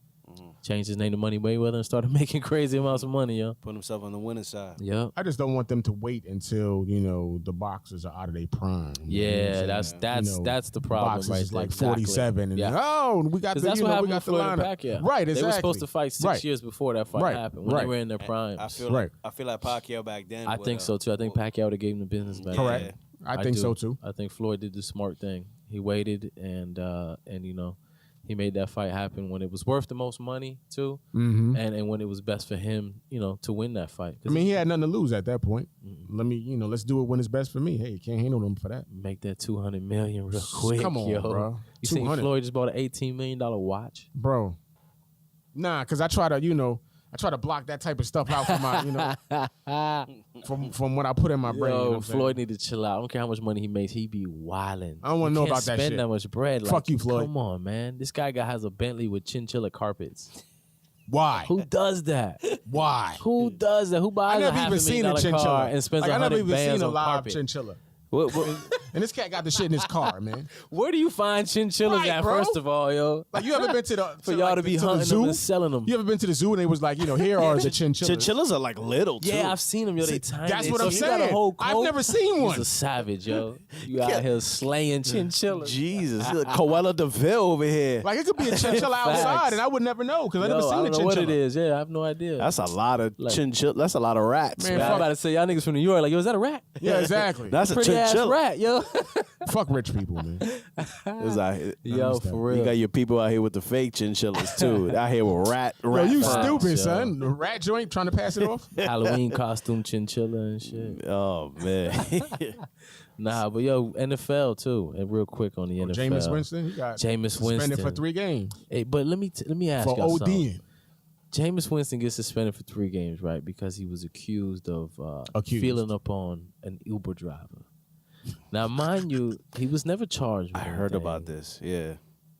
changed his name to Money Mayweather and started making crazy amounts of money, yo. Put himself on the winning side. Yeah. I just don't want them to wait until the boxers are out of their prime. Yeah, that's the problem boxers right is there. like 47, and we got that's what happened we got with the Floyd lineup. and Pacquiao. Right, exactly. They were supposed to fight 6 years before that fight happened when they were in their primes. I feel like Pacquiao back then. I think so too. I think Pacquiao would have gave him the business back. Correct. I think so too. I think Floyd did the smart thing. He waited and he made that fight happen when it was worth the most money too, and when it was best for him, to win that fight. I mean, he had nothing to lose at that point. Let's do it when it's best for me. Hey, you can't handle them for that. Make that $200 million real quick. Come on, yo. bro. You seen Floyd just bought an $18 million watch, bro? Nah, because I try to block that type of stuff out from my, from what I put in my brain. Yo, Floyd need to chill out. I don't care how much money he makes. He be wilding. I don't want to know about that shit. Spend that much bread. Fuck you, Floyd. Come on, man. This guy has a Bentley with chinchilla carpets. Why? Who does that? Why? Who does that? Who buys a $500,000 car and spends I never 100 even bands seen a on live carpet? chinchilla. What? And this cat got the shit in his car, man. Where do you find chinchillas at, bro. first of all, yo? Like, you ever been to the For y'all to be hunting the zoo? them and selling them. You ever been to the zoo and they was like, here are the chinchillas? Chinchillas are like little too. Yeah, I've seen them, yo. They tiny. That's what So I'm he saying. got a whole coat. I've never seen one. He's a savage, yo. You out here slaying chinchillas. Jesus, Coella DeVille over here. Like, it could be a chinchilla outside and I would never know because I never Yo, seen I a don't know chinchilla. what it is. Yeah, I have no idea. That's a lot of chinchilla. That's a lot of rats, Man, man. I'm about to say, y'all niggas from New York, like, yo, is that a rat? Yeah, exactly. That's a Pretty ass chinchilla. rat, yo. Fuck rich people, man. It's out here. Yo, for real. You got your people out here with the fake chinchillas too. Out here with rat. Yo, you farms. stupid, yo. son. The rat joint trying to pass it off? Halloween costume chinchilla and shit. Oh man. Nah, but yo, NFL too. And real quick on the NFL. Jameis Winston, he got Jameis suspended Winston for 3 games. Hey, but let me ask For y'all something. ODing. Jameis Winston gets suspended for 3 games, right? Because he was accused of feeling up on an Uber driver. Now, mind you, he was never charged with I anything. heard about this. Yeah.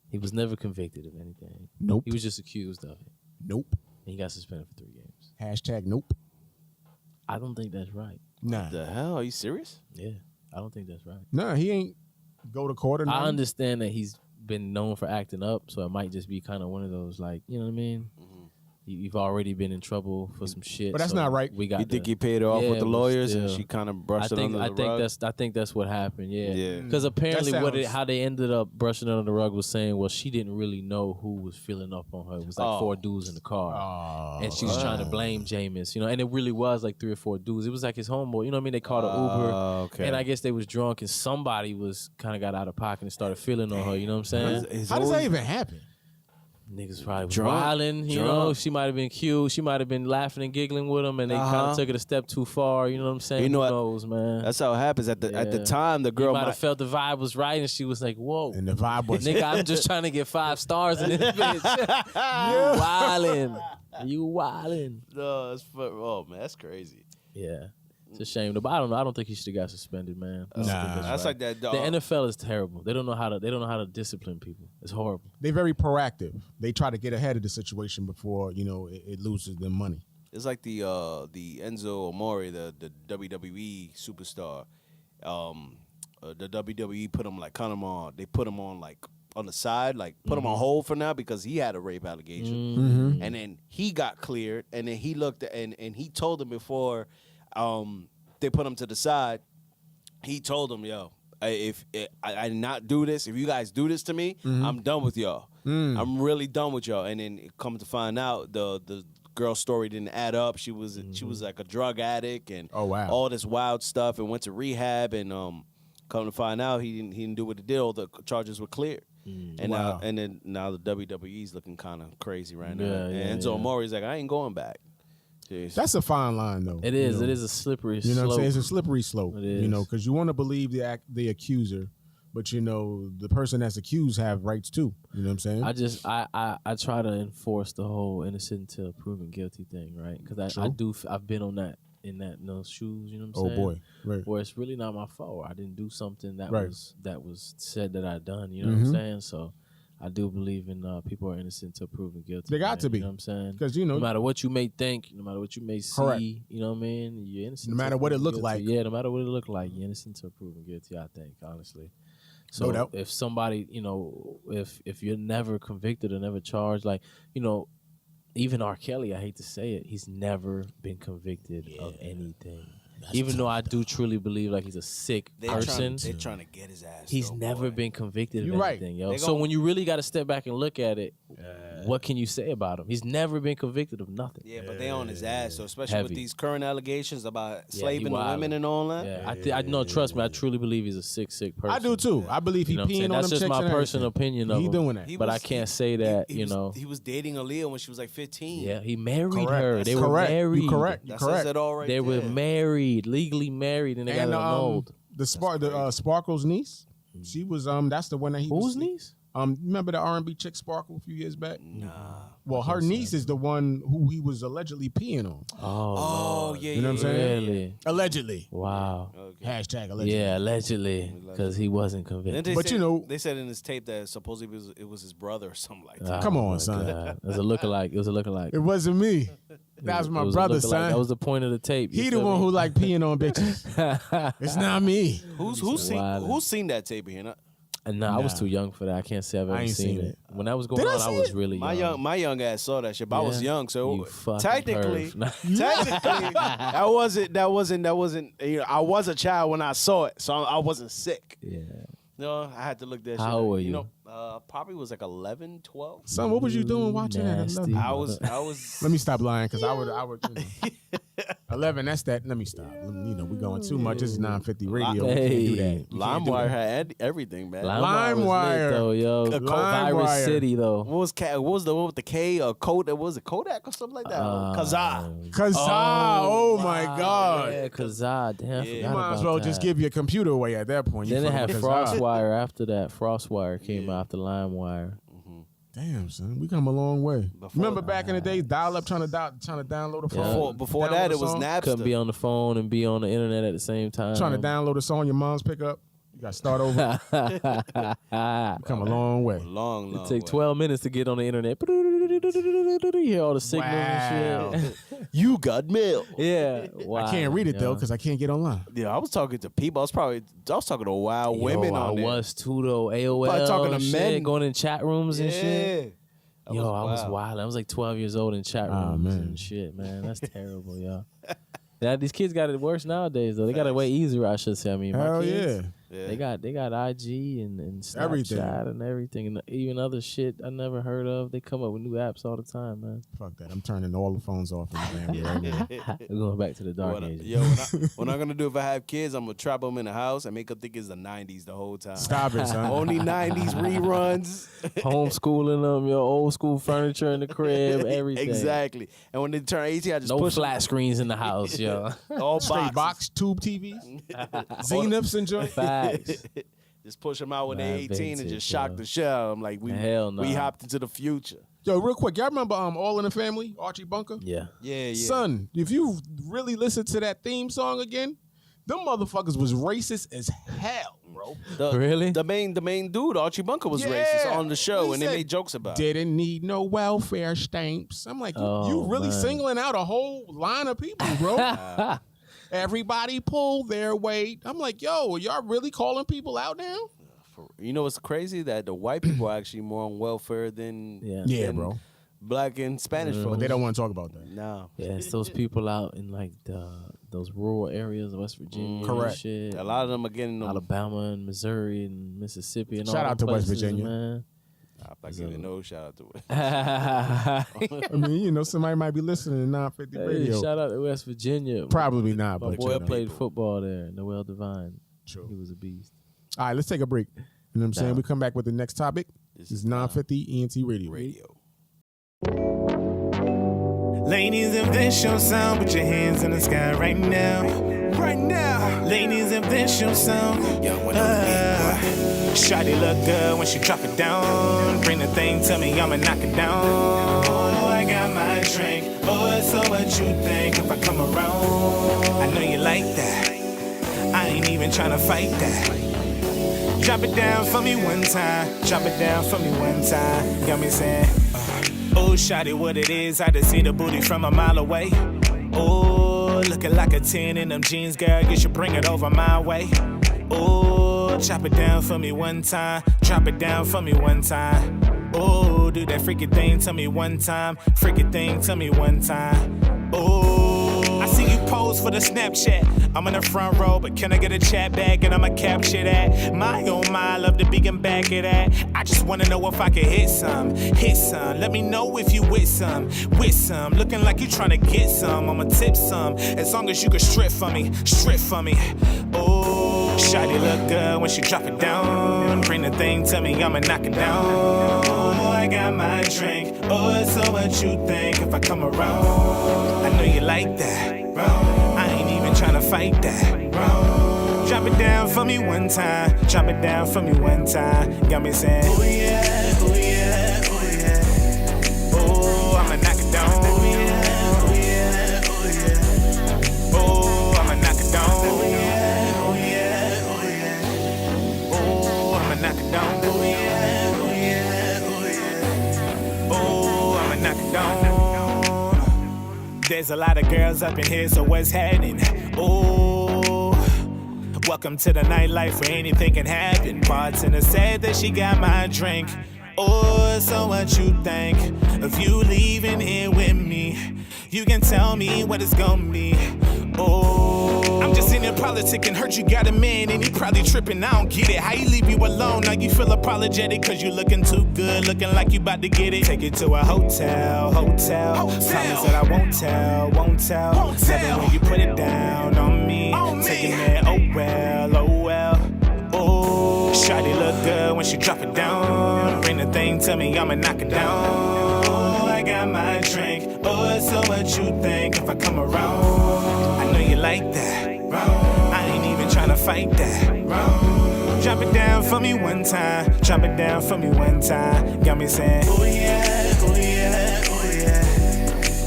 He was never convicted of anything. Nope. He was just accused of it. Nope. he got suspended for 3 games. Hashtag nope. I don't think that's right. Nah. What the hell? Are you serious? Yeah, I don't think that's right. Nah, he ain't go to court or nothing. I understand that he's been known for acting up, so it might just be kind of one of those, like, you know what I mean? You've already been in trouble for some shit. But that's so not right. We got You think he paid her off with the but lawyers and still. she kind of brushed it under the rug? I think that's what happened. Yeah. Yeah. Because apparently, That sounds- how they ended up brushing it under the rug was saying, well, she didn't really know who was feeling up on her. It was like 4 dudes in the car, and she was trying to blame Jameis. You know, and it really was like 3 or 4 dudes. It was like his homeboy. You know what I mean? They called an Uber, okay. and I guess they was drunk, and somebody was kind of got out of pocket and started feeling on her. You know what I'm saying? It's How does that always- even happen? Niggas probably was Drunk. wilding, you know. She might have been cute. She might have been laughing and giggling with him, and they kind of took it a step too far. You know what I'm saying? You know Who what? knows, man? That's how it happens. At the Yeah. time, the You girl might have felt the vibe was right, and she was like, "Whoa, And the vibe was nigga, I'm just trying to get 5 stars in this bitch. You wildin', you wildin'." No, oh man, that's crazy. Yeah, it's a shame. But I don't know. I don't think he should have got suspended, man. I don't think Nah. That's right. like that. The NFL is terrible. They don't know how to discipline people. It's horrible. They very proactive. They try to get ahead of the situation before it loses them money. It's like the Enzo Amore, the WWE superstar. The WWE put him like kind of on. They put him on like on the side, like put him on hold for now because he had a rape allegation, and then he got cleared, and then he looked and he told them before they put him to the side. He told them, "Yo, if I not do this, if you guys do this to me, I'm done with y'all. I'm really done with y'all." And then come to find out, the girl's story didn't add up. She was like a drug addict and all this wild stuff, and went to rehab. And come to find out, he didn't do what he did. All the charges were cleared. And now the WWE's looking kind of crazy right now. And Enzo Amore's like, I ain't going back. Jeez. That's a fine line, though. It is. It is a slippery slope. You know what I'm saying? It's a slippery slope. It is. You know, because you want to believe the accuser, but the person that's accused have rights too. You know what I'm saying? I try to enforce the whole innocent until proven guilty thing, right? Because I've been on that in those shoes. You know what I'm saying? Oh boy, right. Where it's really not my fault. I didn't do something that Right. was said that I done. You know what I'm saying? So I do believe in people are innocent until proven guilty. They got to be. You know what I'm saying? Because no matter what you may think, no matter what you may see, Correct. you know what I mean? You're innocent. No matter till what it proven look guilty. like. Yeah, no matter what it look like, you're innocent till proven guilty. I think, honestly. So No doubt. if somebody, if you're never convicted or never charged, like, even R. Kelly, I hate to say it, he's never been convicted of anything. Even though I do truly believe like he's a sick person, They're trying to get his ass. he's though, never boy. been convicted You're of right. anything, yo. They So gon- when you really got to step back and look at it, what can you say about him? He's never been convicted of nothing. Yeah, but they on his ass. So especially Heavy. with these current allegations about Yeah, slaving he the wildin'. women and all that. Yeah, I know. Trust me, I truly believe he's a sick person. I do too. I believe he You know what I'm saying? peeing on That's them just chicks my and personal everything. opinion of He him. doing that. He But I was- can't say that, he was dating Aaliyah when she was like 15. Yeah, he married Correct. her. That's They were correct. married. You correct. You That correct. says it all right They were there. married, legally married, and they got And annulled. the Sparkle's niece, she was that's the one that he Whose was. niece? Remember the R&B chick Sparkle a few years back? Nah. Well, her niece is the one who he was allegedly peeing on. Oh, yeah, You know what I'm saying? Really? Allegedly. Wow. Okay. Hashtag allegedly. Yeah, allegedly, because he wasn't Then convicted. they But said, they said in his tape that supposedly it was his brother or something like that. Come on, my son. God. It was a lookalike. It was a lookalike. It wasn't me. That was my It a brother, lookalike. son. That was the point of the tape. You He the feel one me? who like peeing on bitches. It's not me. Who's wildin'. seen that tape here? And I was Nah. too young for that. I can't say I've I ever ain't seen seen it. it. When that was going Did I on, I see was it? really young. My young ass saw that shit, but I was Yeah. young, You so fucking technically, perv. technically, that wasn't. I was a child when I saw it, so I wasn't sick. Yeah. No, I had to look that shit. How old were you? Probably was like 11, 12. Son, what was you doing watching that at Nasty. 11? I was. Let me stop lying, because I would. 11, that's that. Let me stop. We going too much. This is 950 radio. We can't do that. You can't do LimeWire that. had everything, man. LimeWire was lit, LimeWire. though, yo. Virus LimeWire. City, though. What was the one with the K or Kodak? Was it Kodak or something like that? Kazaa. Kazaa. Oh, my God. Yeah, Kazaa. Damn, I Yeah. You forgot might as about well that. just give your computer away at that point. You Then they fucking had Kazaa. FrostWire after that. FrostWire came after LimeWire. Damn, son, we come a long way. Before- Remember back in the day, dial up trying to download a phone. Before Download that, a it was song? Napster. Couldn't be on the phone and be on the internet at the same time. Trying to download a song your mom's pick up. You got to start over. Come a long way. long. It take way. 12 minutes to get on the internet. You hear all the signals and shit. You got mail. Yeah. Wow. I can't read it though because I can't get online. Yeah, I was talking to people. I was talking to wild women on I there. was too though. AOL. Probably talking to shit, men. going in chat rooms and shit. That Yo, I was wild. wild. I was like 12 years old in chat rooms and shit, man. That's terrible, y'all. Yeah, these kids got it worse nowadays though. They got it way easier, I should say. I mean, Hell my kids, yeah. they got IG and Snapchat Everything. and everything, and even other shit I never heard of. They come up with new apps all the time, man. Fuck that. I'm turning all the phones off in the family right now. We're going back to the dark ages. Yo, what I'm gonna do if I have kids, I'm gonna trap them in the house and make them think it's the 90s the whole time. Stop it, son. Only 90s reruns. Homeschooling them, your old school furniture in the crib, everything. Exactly. And when they turn 18, I just No push flat screens in the house, yo. all Straight boxes. box tube TVs, Zeniths and joint. Facts. Just push them out when they're Nah, 18 and vintage, just shock yo. the shell. I'm like, Hell we nah. hopped into the future. Yo, real quick, y'all remember All in the Family, Archie Bunker? Yeah. Yeah. Son, if you really listen to that theme song again, them motherfuckers was racist as hell, bro. Really? The main dude, Archie Bunker, was Yeah. racist on the show, He and they said, made jokes about it. Didn't need no welfare stamps. I'm like, you Oh, really man. singling out a whole line of people, bro. Everybody pull their weight. I'm like, yo, are y'all really calling people out now? You know what's crazy? That the white people are actually more on welfare than Yeah, than bro. black and Spanish folks. But they don't want to talk about that. No. Yeah, it's those people out in like those rural areas of West Virginia. and Correct. shit. A lot of them are getting them. Alabama and Missouri and Mississippi and Shout all out them to West places, Virginia. man. I'm not giving no shout out to it. I mean, you know, somebody might be listening to 950 Hey, radio. shout out to West Virginia. Probably not, My but boy you know. played football there, Noel Devine. True. He was a beast. All right, let's take a break. You know what I'm saying? Down. We come back with the next topic. This This is is 950 ENT Radio. Ladies, if this your sound, put your hands in the sky right now. Right now. Ladies, if this your sound, shawty look good when she drop it down. Bring the thing to me, I'ma knock it down. Oh, I got my drink. Oh, so what you think if I come around? I know you like that. I ain't even tryna fight that. Drop it down for me one time. Drop it down for me one time. Got me saying, oh, shawty, what it is, I just see the booty from a mile away. Oh, looking like a 10 in them jeans, girl, you should bring it over my way. Oh, chop it down for me one time. Drop it down for me one time. Oh, do that freaky thing to me one time. Freaky thing to me one time. Oh, I see you pose for the Snapchat. I'm in the front row, but can I get a chat back and I'ma capture that? My oh my, love to be in back of that. I just wanna know if I can hit some. Let me know if you with some. Looking like you tryna get some. I'ma tip some, as long as you can strip for me. Oh, shawty look good when she drop it down. Bring the thing to me, I'ma knock it down. Oh, I got my drink. Oh, so what you think if I come around? I know you like that. I ain't even tryna fight that. Drop it down for me one time. Drop it down for me one time. Got me saying, oh yeah, oh yeah, oh yeah. Oh, I'ma knock it down. Oh yeah, oh yeah, oh yeah. Oh, I'ma knock it down. Oh yeah, oh yeah, oh yeah. Oh, I'ma knock it down. Oh yeah, oh yeah, oh yeah. Oh, I'ma knock it down. There's a lot of girls up in here, so what's happening? Oh, welcome to the nightlife where anything can happen. Bartender said that she got my drink. Oh, so what you think of you leaving here with me? You can tell me what it's gonna be. Oh, I'm just in here politicking. Heard you got a man and he probably tripping. I don't get it. How you leave you alone? Now you feel apologetic cause you looking too good, looking like you about to get it. Take it to a hotel. Promise that I won't tell. Never when you put it down on me. Taking it, oh well. Oh, shawty look good when she drop it down. Bring the thing to me, I'ma knock it down. Oh, I got my drink. Oh, so what you think if I come around? I know you like that. I ain't even tryna fight that. Drop it down for me one time. Drop it down for me one time. Got me saying, oh yeah, oh yeah, oh yeah.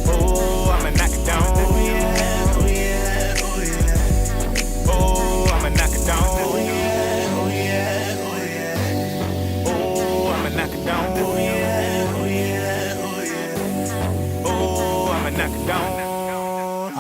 Oh, I'ma knock it down. Oh yeah, oh yeah, oh yeah. Oh, I'ma knock it down. Oh yeah, oh yeah, oh yeah. Oh, I'ma knock it down. Oh yeah, oh yeah, oh yeah.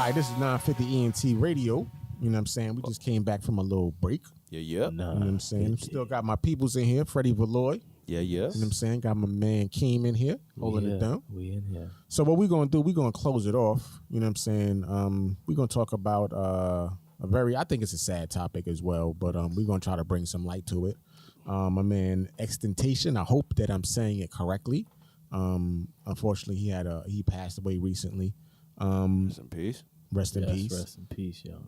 right, this is 950 ENT Radio. You know what I'm saying? We just came back from a little break. Yeah. You know what I'm saying? Still got my peoples in here, Freddie Valoy. Yeah. You know what I'm saying? Got my man Keem in here. Holding it down. We in here. So what we're going to do, we're going to close it off. You know what I'm saying? We're going to talk about I think it's a sad topic as well, but we're going to try to bring some light to it. My man xxxtentacion, I hope that I'm saying it correctly. Unfortunately, he passed away recently. Rest in peace. Rest in peace. Rest in peace, yo.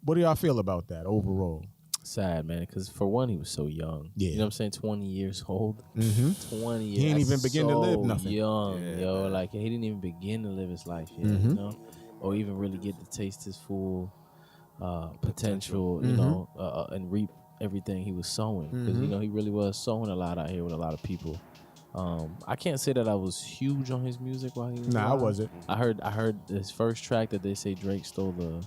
What do y'all feel about that overall? Sad, man, because for one, he was so young. Yeah. You know what I'm saying? 20 years old. 20 years. He didn't even begin to live nothing. Young, yo. Like, he didn't even begin to live his life yet, you know? Or even really get to taste his full potential, you know, and reap everything he was sowing. Because, you know, he really was sowing a lot out here with a lot of people. I can't say that I was huge on his music while he was alive. I wasn't. I heard his first track that they say Drake stole the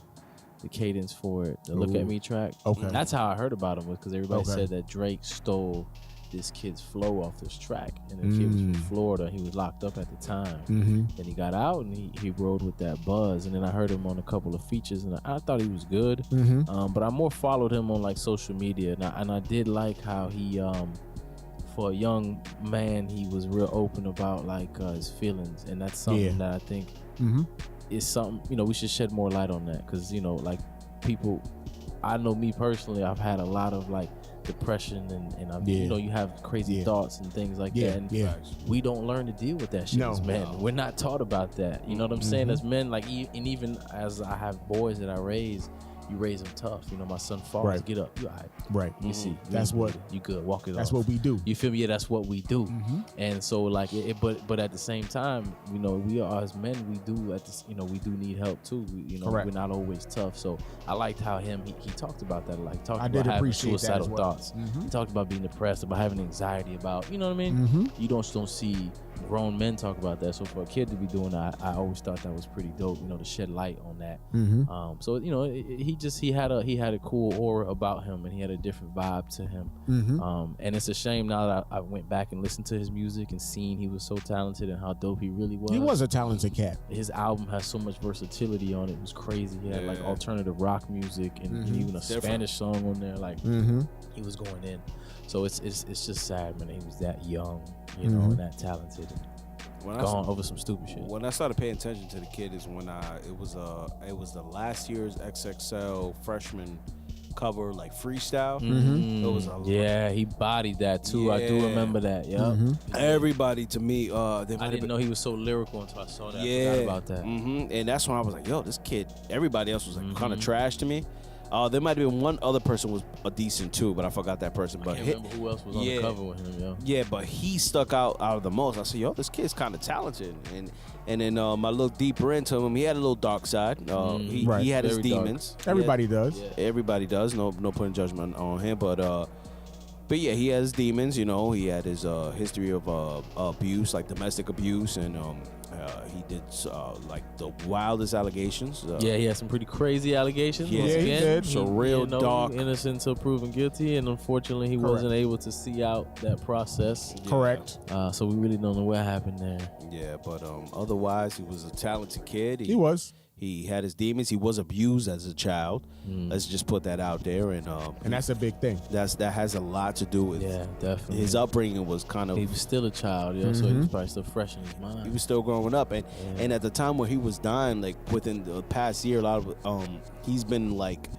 cadence for it, the Look At Me track. Okay. That's how I heard about him, was because everybody said that Drake stole this kid's flow off this track. And the kid was from Florida. He was locked up at the time. And he got out and he rode with that buzz. And then I heard him on a couple of features and I thought he was good. But I more followed him on like social media. And I did like how he, for a young man, he was real open about like his feelings. And that's something that I think is something, you know, we should shed more light on that. Because, you know, like people, I know me personally, I've had a lot of like depression and I'm, you know, you have crazy thoughts and things like that. And we don't learn to deal with that shit as men. We're not taught about that. You know what I'm saying? As men, like, and even as I have boys that I raise, you raise them tough. You know, my son falls, get up, you all right. Right. You see, that's what you good. Walk it off. That's what we do. You feel me? Yeah, that's what we do. And so, like, but at the same time, you know, we are as men. We do you know, we do need help too. You know, we're not always tough. So I liked how he talked about that. Like, talked about having suicidal thoughts. He talked about being depressed, about having anxiety, about, you know what I mean. You don't see grown men talk about that. So for a kid to be doing that, I always thought that was pretty dope. You know, to shed light on that. So you know, he had a cool aura about him, and he had a different vibe to him. And it's a shame now that I went back and listened to his music and seen he was so talented and how dope he really was. He was a talented cat. His album has so much versatility on it. It was crazy. He had like alternative rock music and even a Spanish song on there. Like he was going in. So it's just sad, man. He was that young, you know, and that talented. Gone over some stupid shit. When I started paying attention to the kid is when it was the last year's XXL freshman cover, like freestyle. It was he bodied that too. I do remember that. Everybody to me, I didn't know he was so lyrical until I saw that. I forgot about that. And that's when I was like, yo, this kid. Everybody else was like kind of trash to me. There might have been one other person was a decent too, but I forgot that person. But I can't remember who else was on the cover with him, yo. Yeah, but he stuck out of the most. I said, yo, this kid's kind of talented. And then I looked deeper into him. He had a little dark side. He had his demons. Everybody does. Yeah. Everybody does. No putting judgment on him, but yeah, he has demons. You know, he had his history of abuse, like domestic abuse, and he did like the wildest allegations. He had some pretty crazy allegations. He did. So real dark. Innocent until proven guilty, and unfortunately, he wasn't able to see out that process. Correct. So we really don't know what happened there. Yeah, but otherwise, he was a talented kid. He was. He had his demons. He was abused as a child. Let's just put that out there. And that's a big thing. That has a lot to do with definitely. His upbringing was kind of. He was still a child, so he was probably still fresh in his mind. He was still growing up, and at the time when he was dying, like within the past year, a lot of he's been like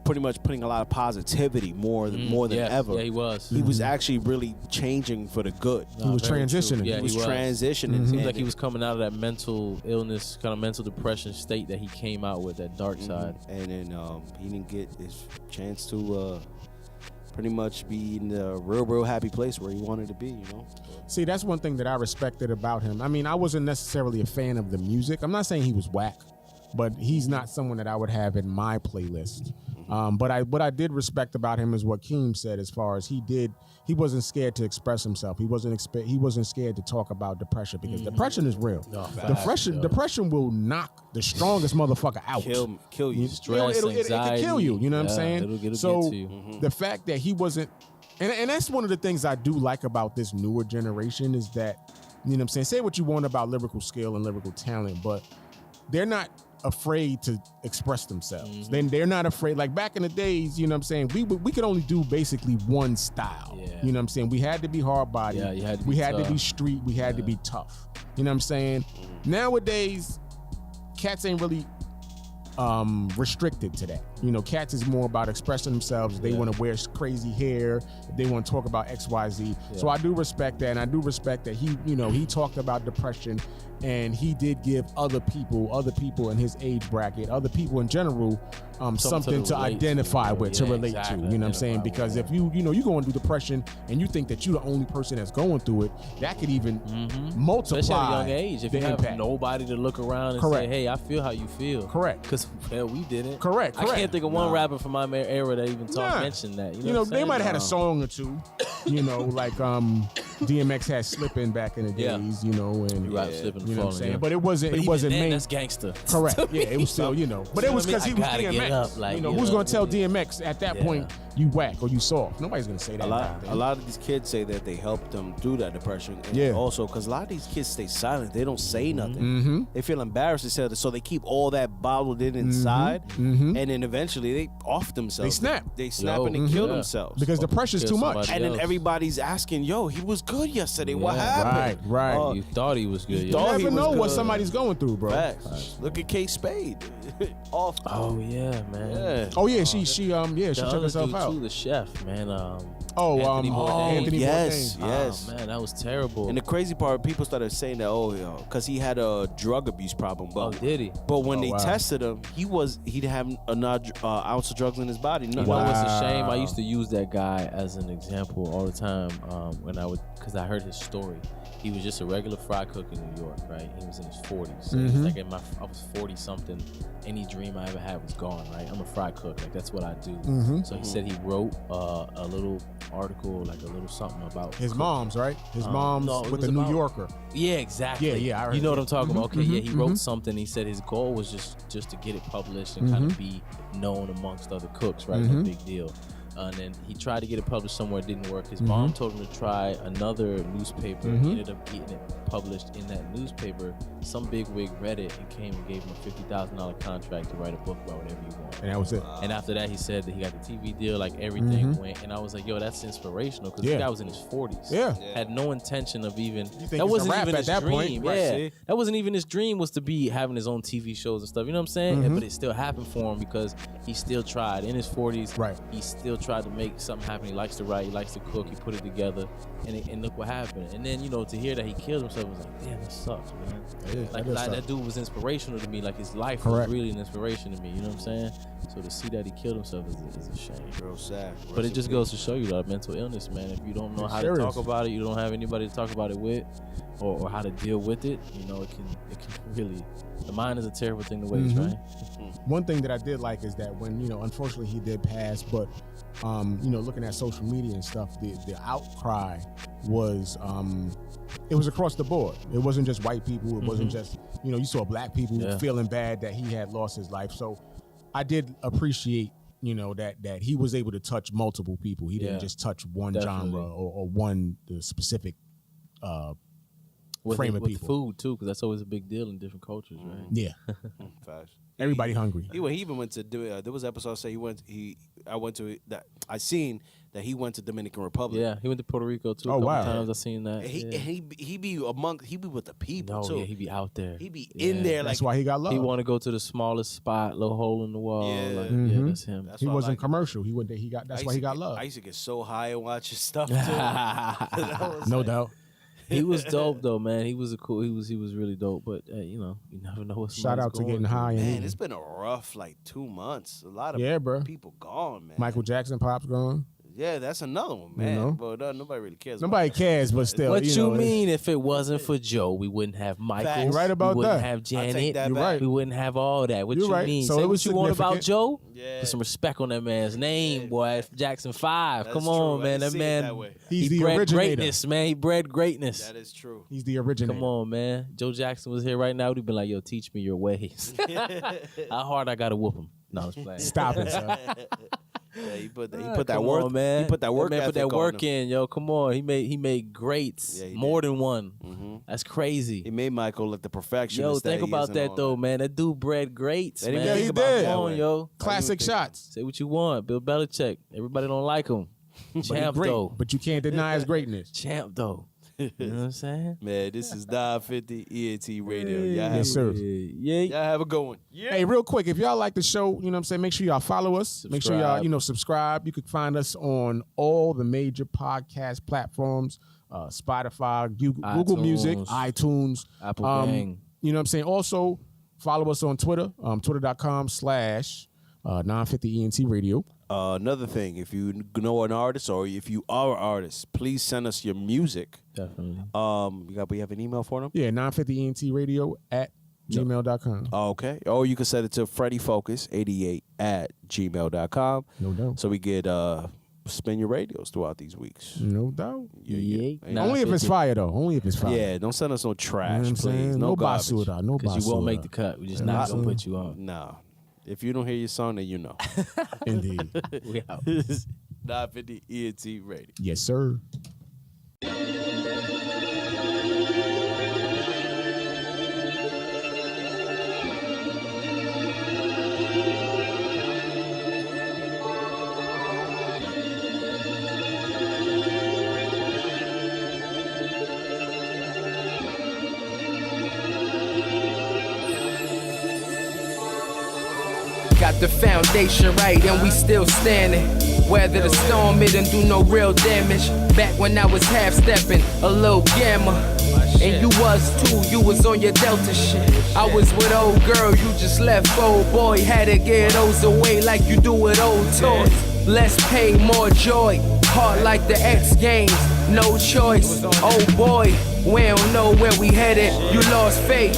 pretty much putting a lot of positivity more than ever. Yeah, he was. He was actually really changing for the good. He was transitioning. Yeah, he was transitioning. It seems like he was coming out of that mental illness, kind of mental depression state that he came out with, that dark side. And then he didn't get his chance to pretty much be in the real happy place where he wanted to be, you know? See, that's one thing that I respected about him. I mean, I wasn't necessarily a fan of the music. I'm not saying he was whack, but he's not someone that I would have in my playlist. But what I did respect about him is what Keem said, as far as he wasn't scared to express himself. He wasn't scared to talk about depression, because depression is real. Depression will knock the strongest motherfucker out. Kill you. Stress, it can kill you. You know what I'm saying? It'll get so to you. The fact that he wasn't, and that's one of the things I do like about this newer generation, is that You know what I'm saying? Say what you want about lyrical skill and lyrical talent, but they're not afraid to express themselves. Then they're not afraid. Like back in the days, you know what I'm saying? We could only do basically one style. Yeah. You know what I'm saying? We had to be hard body. Yeah, you had to be we had tough. to be street. We had to be tough. You know what I'm saying? Nowadays, cats ain't really restricted to that. You know, cats is more about expressing themselves. They want to wear crazy hair. They want to talk about XYZ. So I do respect that, and I do respect that he talked about depression, and he did give other people in his age bracket, other people in general, something to identify with, to relate to. You know what I'm saying? Because if you going through depression and you think that you're the only person that's going through it, that could even multiply. Especially at a young age, if you have impact. nobody to look around and say, "Hey, I feel how you feel." Correct. Because we didn't. Correct. I can't think of one rapper from my era that even mentioned that. You know they might have had a song or two. You know, like DMX had "Slippin'" back in the days. You know, and Slippin', you know what I'm saying. yeah. But it wasn't main. That's gangster. Correct. Yeah, it was still, but it was because he was DMX. Who's gonna tell DMX at that point you whack or you soft? Nobody's gonna say that. A lot of these kids say that they helped them through that depression. And also, because a lot of these kids stay silent, they don't say nothing. They feel embarrassed to say it, so they keep all that bottled in inside, and then eventually they off themselves. They snap and they kill themselves because the pressure's too much. And then everybody's asking, "Yo, he was good yesterday. What happened?" Right. You thought he was good. You never know what somebody's going through, bro. Facts. Look at K Spade. Off. Oh yeah, man. Yeah. Oh yeah, she took herself out. Too, the chef, man. Anthony Bourdain. Yes. Oh man, that was terrible. And the crazy part, people started saying that, because he had a drug abuse problem. But, did he? But when they tested him, he'd have an ounce of drugs in his body. You know what's a shame? I used to use that guy as an example all the time because I heard his story. He was just a regular fry cook in New York, right? He was in his 40s. So he was like I was 40 something. Any dream I ever had was gone, right? I'm a fry cook, like that's what I do. So he said he wrote a little article, like a little something about his cooking. mom's, right? His mom's with the New Yorker. Yeah, exactly. Yeah, I heard you know what I'm talking about? Okay, he wrote mm-hmm. something. He said his goal was just to get it published and kind of be known amongst other cooks, right? Mm-hmm. No big deal. And then he tried to get it published somewhere, it didn't work. His mom told him to try another newspaper. He ended up getting it published in that newspaper. Some big wig read it and came and gave him a $50,000 contract to write a book about whatever you want. And that was it. And after that, he said that he got the TV deal, like everything went. And I was like, yo, that's inspirational because this guy was in his 40s. Yeah. Had no intention of even. That wasn't even his dream. Yeah. That wasn't even his dream, was to be having his own TV shows and stuff. You know what I'm saying? But it still happened for him because he still tried. In his 40s, he still tried to make something happen. He likes to write, he likes to cook, he put it together, and look what happened. And then, to hear that he killed himself was like, damn, that sucks, man. That dude was inspirational to me. Like his life was really an inspiration to me. You know what I'm saying? So to see that he killed himself is a shame. Real sad. But it just goes to show you that mental illness, man. If you don't know how to talk about it, you don't have anybody to talk about it with, or how to deal with it. It can really. The mind is a terrible thing to waste, right? One thing that I did like is that when unfortunately he did pass, but looking at social media and stuff, the outcry was it was across the board. It wasn't just white people. It wasn't just you saw black people feeling bad that he had lost his life. So I did appreciate that he was able to touch multiple people. He didn't just touch one genre or one specific frame of people. With food too, because that's always a big deal in different cultures, right? Yeah. Everybody hungry. He even went to do. There was episodes say I seen that he went to Dominican Republic. Yeah, he went to Puerto Rico too. Oh, wow. Times I seen that. And he be with the people too. Yeah, he be out there. He be in there. That's why he got love. He want to go to the smallest spot, little hole in the wall. Yeah, that's him. He wasn't commercial. He went there. That's why he got love. I used to get so high and watch his stuff too. No doubt. He was dope though, man. He was really dope. But you never know what's. Shout out to getting high. Man, it's been a rough 2 months. A lot of people gone, man. Michael Jackson pops gone. Yeah, that's another one, man. But nobody really cares. Nobody cares, but still. What you mean? If it wasn't for Joe, we wouldn't have Michael. You're right about that. We wouldn't have Janet. You're right. We wouldn't have all that. What You're you right. mean? So Say it was what you want about significant. Joe. Yeah. Put some respect on that man's name, boy. Jackson 5. That's Come on, true. man. That man. He's he the bred originator. greatness, man. He bred greatness. That is true. He's the originator. Come on, man. Joe Jackson was here right now. We'd be like, yo, teach me your ways. How hard I gotta whoop him. No, I was playing. Stop it, son. Yeah, he put that work, on, man. He put that work. Man put that work in, yo. Come on, he made greats, more than one. Mm-hmm. That's crazy. He made Michael look the perfectionist. Yo, think about that though, man. That dude bred greats, man. Yeah, he Think did. Come on, yo. Classic shots. Say what you want. Bill Belichick. Everybody don't like him. Champ great, though. but you can't deny his greatness. Champ though. You know what I'm saying? Man, this is 950 ENT Radio. Yes, sir. Yeah. Y'all have a good one. Yeah. Hey, real quick, if y'all like the show, you know what I'm saying, make sure y'all follow us. Make sure y'all, subscribe. You can find us on all the major podcast platforms, Spotify, Google Music, iTunes. Apple Gang. You know what I'm saying? Also, follow us on Twitter, twitter.com/950ENT Radio. Another thing, if you know an artist or if you are an artist, please send us your music. Definitely. We have an email for them? Yeah, 950ENTradio@gmail.com. Okay. Or you can send it to FreddyFocus88@gmail.com. No doubt. So we get spin your radios throughout these weeks. No doubt. Yeah. Only if it's fire, though. Only if it's fire. Yeah, don't send us no trash, You know what I'm please. saying? No basura. garbage. No Because you won't basura. make the cut. We just not going to put you on. Nah. If you don't hear your song, then you know. Indeed. We out. 950 ENT Radio. Yes, sir. Got the foundation right and we still standing. Weather the storm, it didn't do no real damage. Back when I was half stepping, a little gamma. And you was too, you was on your Delta shit. I was with old girl, you just left old boy. Had to get those away like you do with old toys. Less pain, more joy. Hard like the X Games, no choice. Oh boy, we don't know where we headed. You lost faith.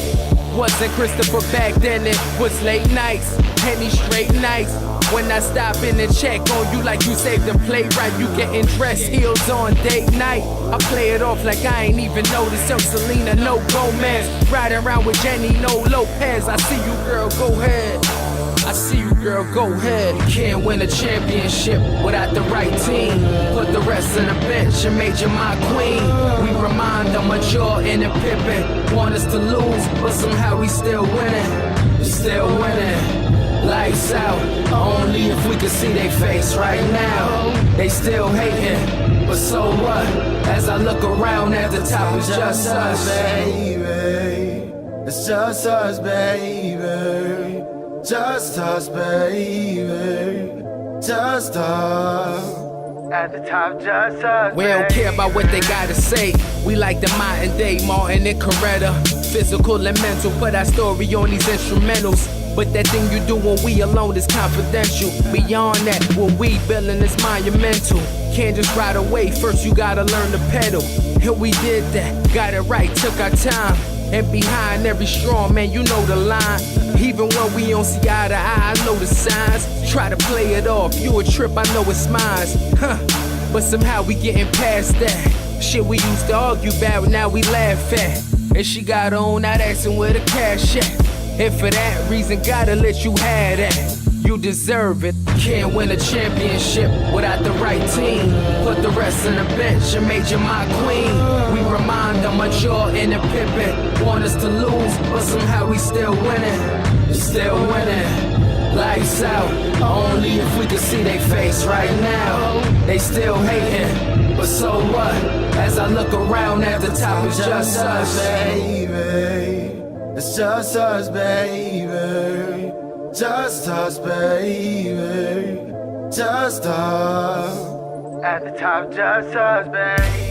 Wasn't Christopher back then, it was late nights, Henny straight nights. When I stop in and check on you like you saved the play right, you getting dressed, heels on date night. I play it off like I ain't even noticed. Yo, Selena, no Gomez. Riding around with Jenny, no Lopez. I see you, girl, go ahead. I see you, girl, go ahead. Can't win a championship without the right team. Put the rest on the bench and made you my queen. We remind them of Jordan and Pippen. Want us to lose, but somehow we still winning. Still winning. Lights out, only if we could see their face right now. They still hating, but so what? As I look around at the top, it's just us, baby. It's just us, baby. Just us, baby. Just us. At the top, just us. We don't care about what they gotta say. We like the modern day Martin and Coretta. Physical and mental, put our story on these instrumentals. But that thing you do when we alone is confidential. Beyond that, what we building is monumental. Can't just ride away, first you gotta learn to pedal. And we did that, got it right, took our time. And behind every strong man, you know the line. Even when we don't see eye to eye, I know the signs. Try to play it off, you a trip, I know it's mine. But somehow we getting past that. Shit we used to argue about, now we laugh at. And she got on, not asking where the cash at. And for that reason, gotta let you have that. You deserve it. Can't win a championship without the right team. Put the rest on the bench and made you my queen. We remind them of Jordan and Pippen. Want us to lose, but somehow we still winning. Still winning. Lights out, only if we could see their face right now. They still hating, but so what? As I look around at the top, it's just us, baby. It's just us, baby. Just us, baby. Just us. At the top, just us, baby.